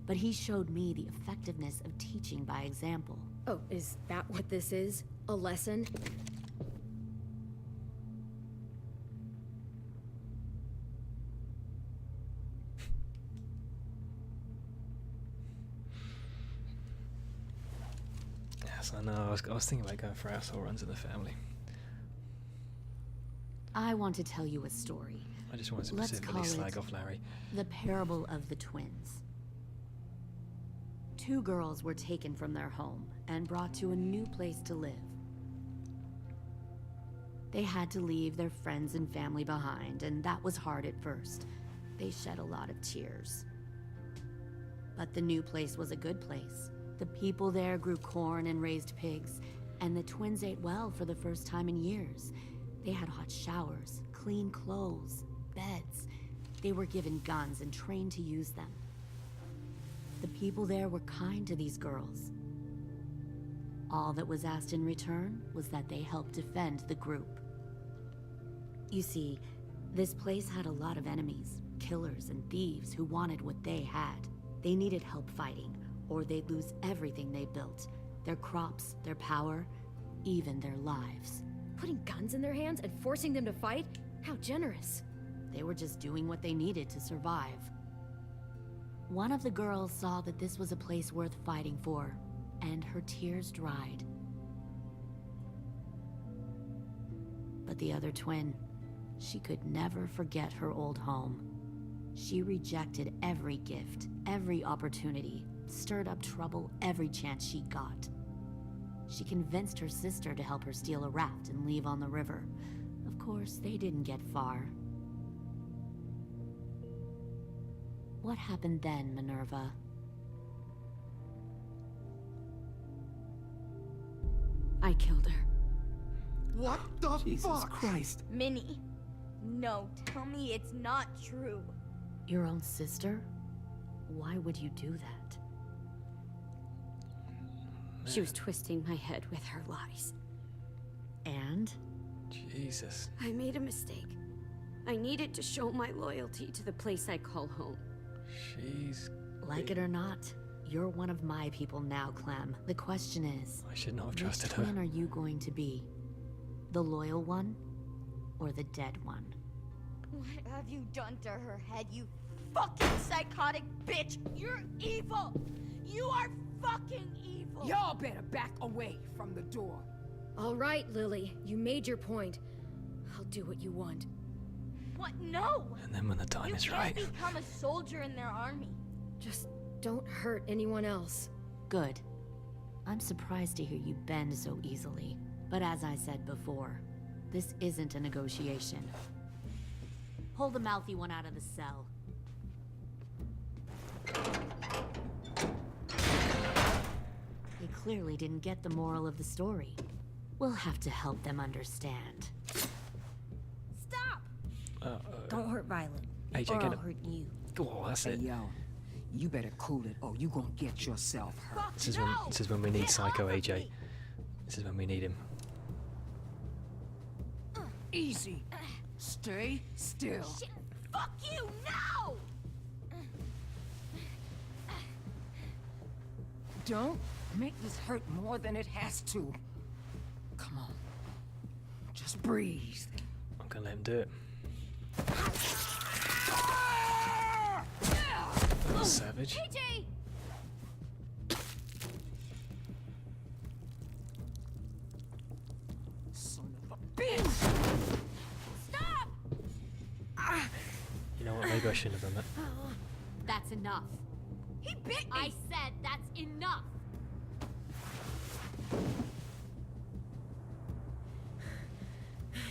but he showed me the effectiveness of teaching by example. Oh, is that what this is? A lesson? Yes, I know. I was thinking about going for asshole runs in the family. I want to tell you a story. I just want to Let's specifically call slag it off Larry. The Parable of the Twins. 2 girls were taken from their home and brought to a new place to live. They had to leave their friends and family behind, and that was hard at first. They shed a lot of tears. But the new place was a good place. The people there grew corn and raised pigs, and the twins ate well for the first time in years. They had hot showers, clean clothes, beds. They were given guns and trained to use them. The people there were kind to these girls. All that was asked in return was that they help defend the group. You see, this place had a lot of enemies, killers and thieves who wanted what they had. They needed help fighting, or they'd lose everything they built. Their crops, their power, even their lives. Putting guns in their hands and forcing them to fight? How generous. They were just doing what they needed to survive. One of the girls saw that this was a place worth fighting for, and her tears dried. But the other twin, she could never forget her old home. She rejected every gift, every opportunity, stirred up trouble every chance she got. She convinced her sister to help her steal a raft and leave on the river. Of course, they didn't get far. What happened then, Minerva? I killed her. What the Jesus fuck? Christ. Minnie, no, tell me it's not true. Your own sister? Why would you do that? She was twisting my head with her lies. And? Jesus. I made a mistake. I needed to show my loyalty to the place I call home. She's... Like it or not, you're one of my people now, Clem. The question is... I should not have which trusted her. twin are you going to be? The loyal one? Or the dead one? What have you done to her head, you fucking psychotic bitch? You're evil! You are fucking evil! Y'all better back away from the door. All right, Lily. You made your point. I'll do what you want. What? No! And then when the time is You right... can't become a soldier in their army. Just don't hurt anyone else. Good. I'm surprised to hear you bend so easily. But as I said before, this isn't a negotiation. Pull the mouthy one out of the cell. They clearly didn't get the moral of the story. We'll have to help them understand. Stop! Don't hurt Violet. AJ, or get I'll him. hurt you. Oh, that's Hey, it. yo, you better cool it or you gonna get yourself hurt. This is when we need Psycho AJ. This is when we need him. Easy. Stay still. Shit, fuck you, no! Don't make this hurt more than it has to. Come on. Just breathe. I'm gonna let him do it. That's savage. AJ! Son of a bitch! Stop! You know what? Maybe I shouldn't have done that. That's enough. He bit me! I said that's enough.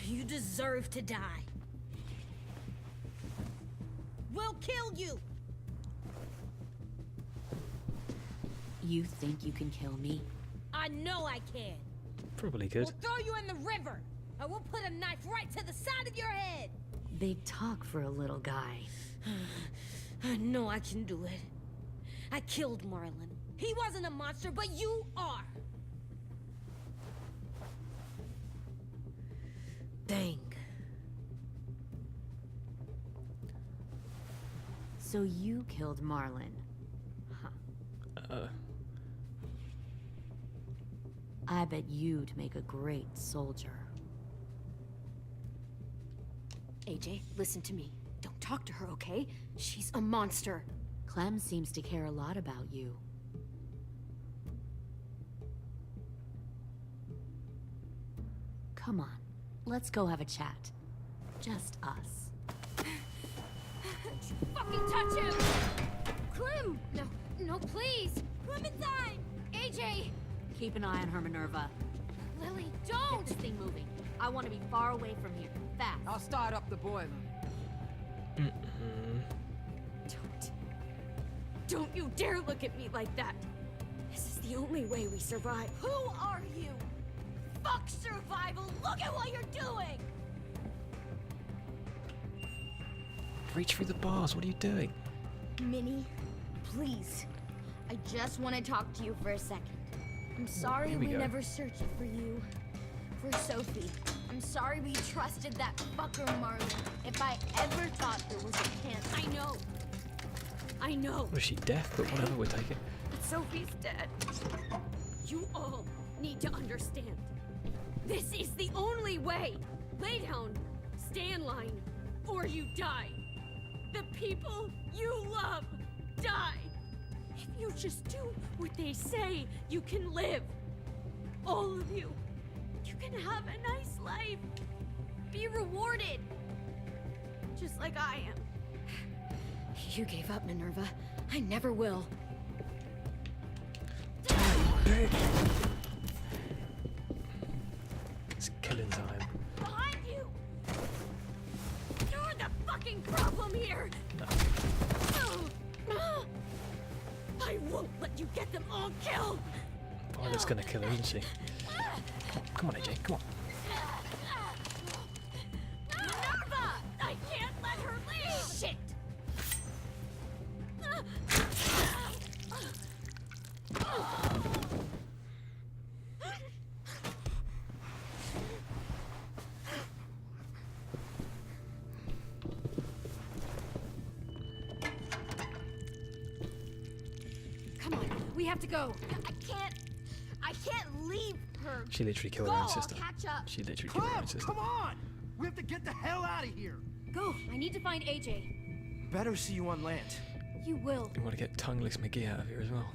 You deserve to die. We'll kill you! You think you can kill me? I know I can. Probably could. We'll throw you in the river, and we'll put a knife right to the side of your head. Big talk for a little guy. I know I can do it. I killed Marlon. He wasn't a monster, but you are. Dang. So you killed Marlon. I bet you'd make a great soldier. AJ, listen to me. Don't talk to her, okay? She's a monster. Clem seems to care a lot about you. Come on, let's go have a chat. Just us. Fucking touch him! Clem! No, please! Clementine! AJ! Keep an eye on her, Minerva. Lily, Get don't! this thing moving. I want to be far away from here. Fast. I'll start up the boiler. Don't you dare look at me like that! This is the only way we survive. Who are you? Fuck survival! Look at what you're doing! Reach through the bars. What are you doing? Minnie, please. I just want to talk to you for a second. I'm sorry Here we we go. never searched for you. For Sophie. I'm sorry we trusted that fucker Marlon. If I ever thought there was a chance. I know. Was she deaf? But whatever, we'll take it. Sophie's dead. You all need to understand. This is the only way. Lay down, stay in line, or you die. The people you love die. If you just do what they say, you can live. All of you. You can have a nice life. Be rewarded. Just like I am. You gave up, Minerva. I never will. It's killing time. Behind you! You're the fucking problem here! I won't let you get them all killed! Violet's gonna kill her, isn't she? Come on, AJ, come on. Minerva! I can't let her leave! Shit! Come on, we have to go. I can't leave her. She literally killed Go, her own I'll sister. catch up. She literally killed her own sister. Come on! We have to get the hell out of here! Go, I need to find AJ. Better see you on land. You will. We want to get Tongueless McGee out of here as well.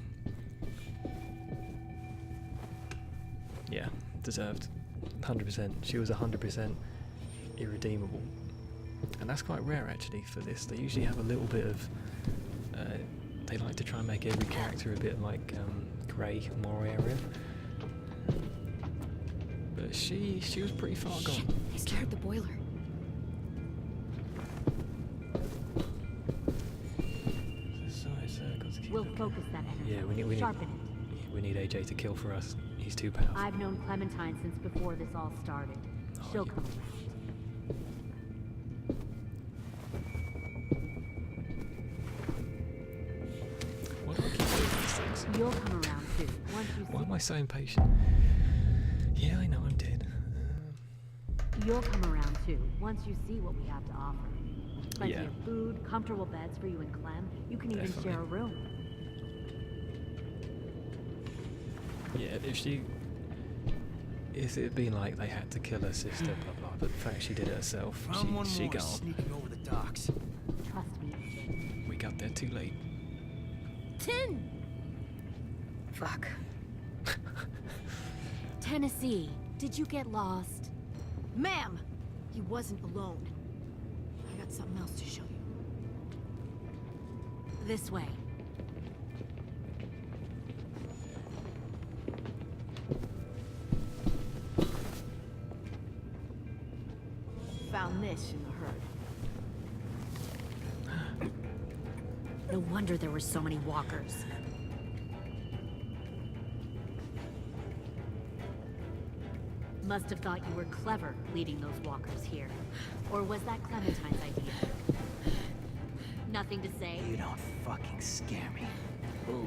Yeah, deserved. 100%. She was 100% irredeemable. And that's quite rare actually for this. They usually have a little bit of... they like to try and make every character a bit like grey moral area. But she was pretty far gone. Shit, they scared the boiler. We'll focus that energy. Yeah, we need Sharpen it. we need AJ to kill for us. He's too powerful. I've known Clementine since before this all started. She'll come around. Why do I keep doing these things? You'll come around too. Once you Why am I so impatient? Yeah, I know I'm dead. You'll come around too, once you see what we have to offer. Plenty Yeah. of food, comfortable beds for you and Clem. You can even Definitely. share a room. Yeah, if it had been like they had to kill her sister, blah blah, but the fact she did it herself, Found one she more got. sneaking over the docks. Trust me, AJ. We got there too late. Tin! Fuck. Tennessee, did you get lost? Ma'am, he wasn't alone. I got something else to show you. This way. Found this in the herd. No wonder there were so many walkers. Must have thought you were clever leading those walkers here. Or was that Clementine's idea? Nothing to say? You don't fucking scare me. Ooh.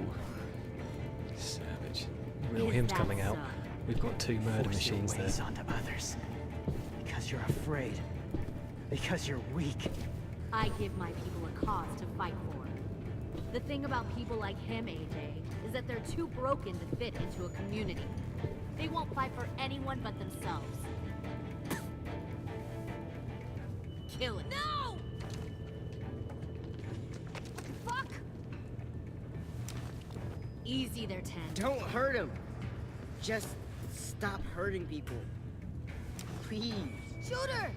Savage. Real Is hymns that coming out. so? We've got two murder Force your machines ways there. onto others. Because you're afraid. Because you're weak. I give my people a cause to fight for. The thing about people like him, AJ, is that they're too broken to fit into a community. They won't fight for anyone but themselves. Kill it. No! Fuck! Easy there, Ten. Don't hurt him. Just stop hurting people. Please. Shoot her!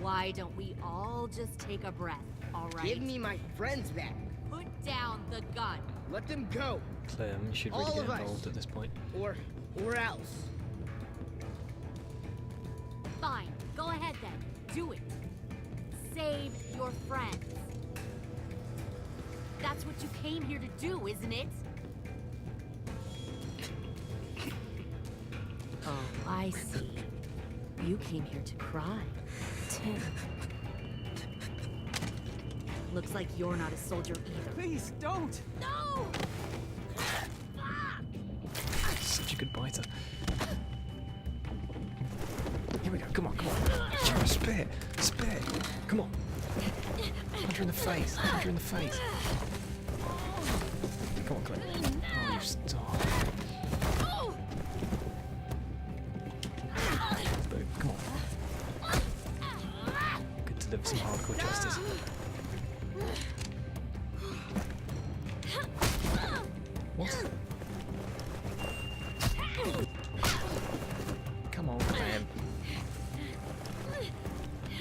Why don't we all just take a breath, all right? Give me my friends back. Put down the gun. Let them go. Clem, you should really All get of us. involved at this point. Or else. Fine. Go ahead then. Do it. Save your friends. That's what you came here to do, isn't it? Oh, I see. You came here to cry. Tim. Looks like you're not a soldier either. Please, don't! No! Such a good biter. Here we go. Come on, come on. Sure, spit. Spit. Come on. Punch her in the face. Punch her in the face. Come on, Clem. Oh, you stop. Boom. Come on. Good to deliver some hardcore justice. What? Come on, Clem.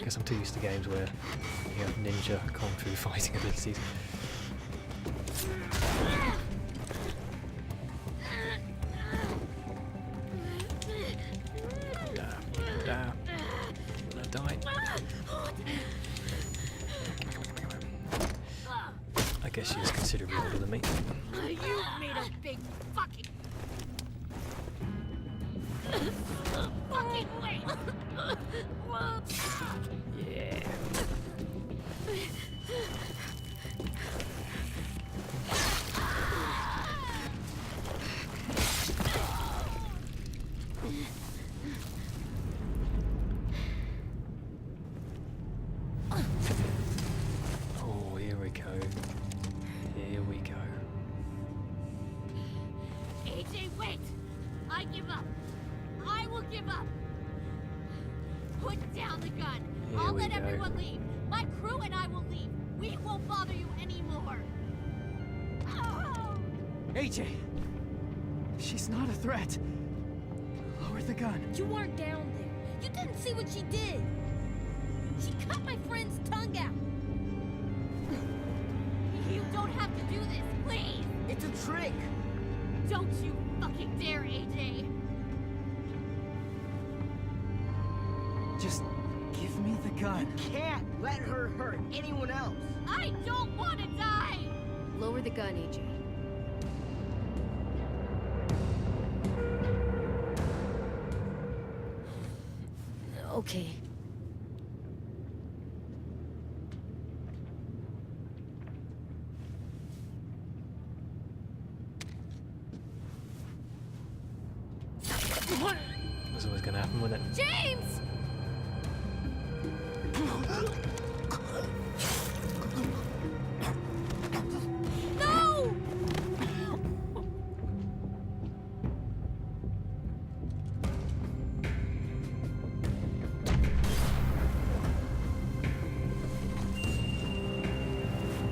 Guess I'm too used to games where you have ninja kung fu fighting abilities. Will I die? I guess she was considerably older than me. You made a big fucking wait! Yeah. Oh, here we go. Here we go. AJ, wait! I give up. I will give up. Put down the gun. Here I'll we let go. everyone leave. My crew and I will leave. We won't bother you anymore. Oh! AJ! She's not a threat. Lower the gun. You weren't down there. You didn't see what she did. She cut my friend's tongue out. You don't have to do this, please. It's a trick. Don't you fucking dare, AJ. Just give me the gun. Can't let her hurt anyone else. I don't want to die. Lower the gun, AJ. Okay. That's always gonna happen, wouldn't it? James! No!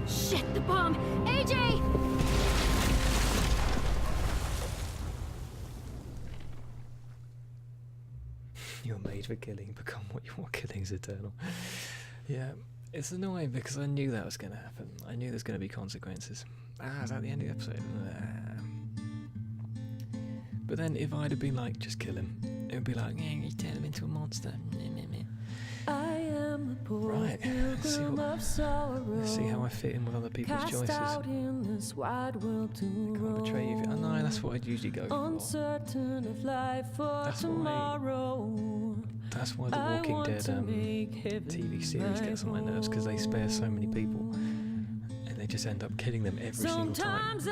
Shit, the bomb! AJ! You're made for killing, become what you want, killing's eternal. Yeah, it's annoying because I knew that was going to happen. I knew there's going to be consequences. Is that the end of the episode? But then if I'd have been like, just kill him, it would be like, yeah, you turn him into a monster. I am a poor Right, let's see how I fit in with other people's choices. out in this wide world to Can't betray you. Oh no, that's what I'd usually go for. uncertain of life for tomorrow. That's why the Walking Dead TV series gets on my nerves, because they spare so many people and they just end up killing them every single time. But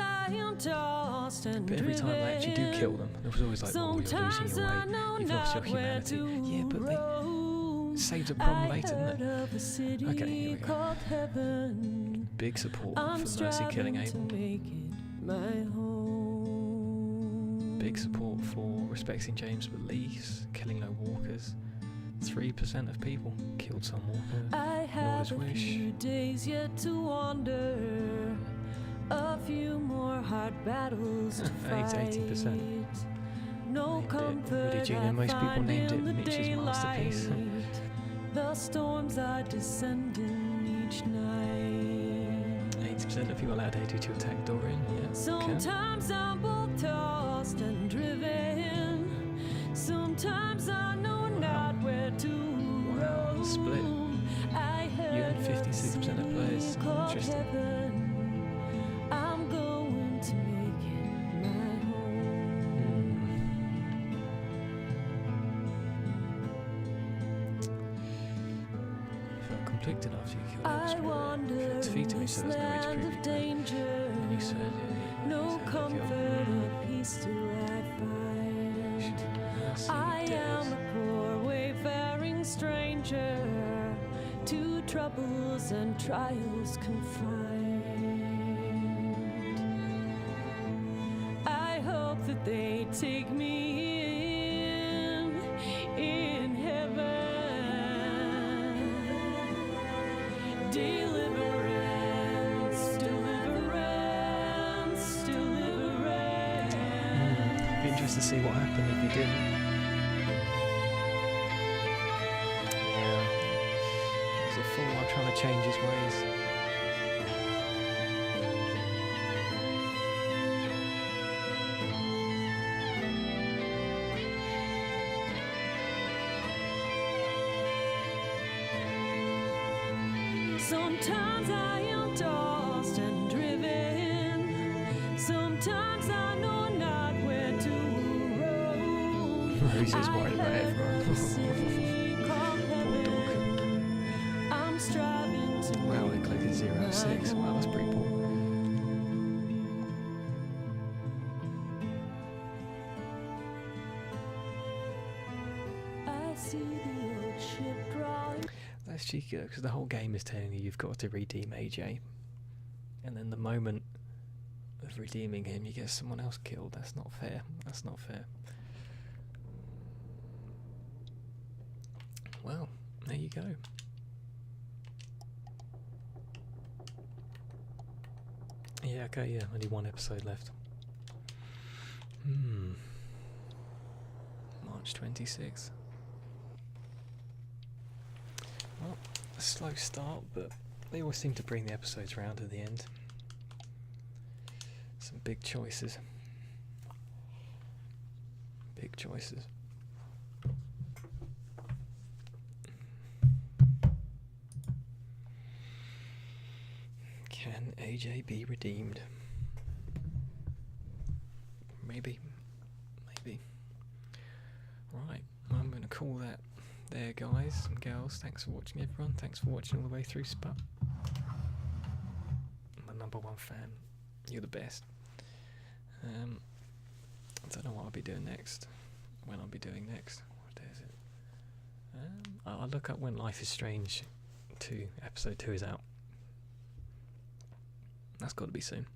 every time they actually do kill them, there was always like, oh, you're losing your way, you've lost your humanity. Yeah, but they saved the problem later, didn't it? Okay, here we go. Big support for Mercy killing Abel. Big support for respecting James' beliefs, killing no walkers. 3% of people killed some walker. Nord's wish. Days yet to wander, a few more hard battles to fight. 80%. No comfort Woody Gino, most people named it the Mitch's masterpiece. The storms are descending each night. 80% of people allowed AD to attack Dorian. Yeah, okay. Sometimes I'm both tossed and driven. Sometimes I know not where to roam. Split. I You had 56% of players. Interesting. I'm going to make it my home. Felt conflicted after you killed I him. wander It's defeated me, so there's no way to prove you. danger. And you said, No comfort or peace do I find. I am a poor wayfaring stranger, to troubles and trials confined. I hope that they take me in heaven. Deliverance, deliverance, deliverance. Be interested to see what happened if he didn't. Yeah. He's a fool while trying to change his ways. Sometimes I am tossed and driven. Sometimes I know not where to roam. Rose is worried about everyone. I'm striving to Wow, they collected 0.6. Wow, that's pretty poor. I see the old ship drawing. That's cheeky though, because the whole game is telling you you've got to redeem AJ. And then the moment of redeeming him, you get someone else killed. That's not fair. That's not fair. Well, there you go. Yeah, okay, yeah, only one episode left. March 26th. Well, a slow start, but they always seem to bring the episodes round to the end. Some big choices. Big choices. Can AJ be redeemed? Maybe. Maybe. Right, I'm going to call that there, guys and girls. Thanks for watching, everyone. Thanks for watching all the way through, Sput. My #1 fan. You're the best. I don't know what I'll be doing next. When I'll be doing next. What day is it? I'll look up when Life is Strange 2, episode 2 is out. That's got to be soon.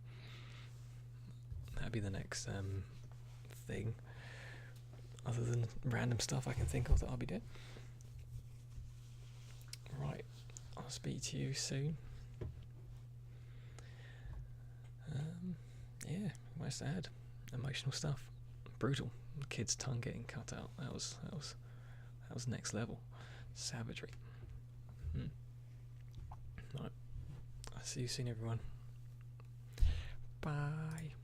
That'll be the next thing. Other than random stuff I can think of that I'll be doing. Right, I'll speak to you soon. Yeah, much to add. Emotional stuff, brutal. The kid's tongue getting cut out. That was next level, savagery. Right, I'll see you soon, everyone. Bye.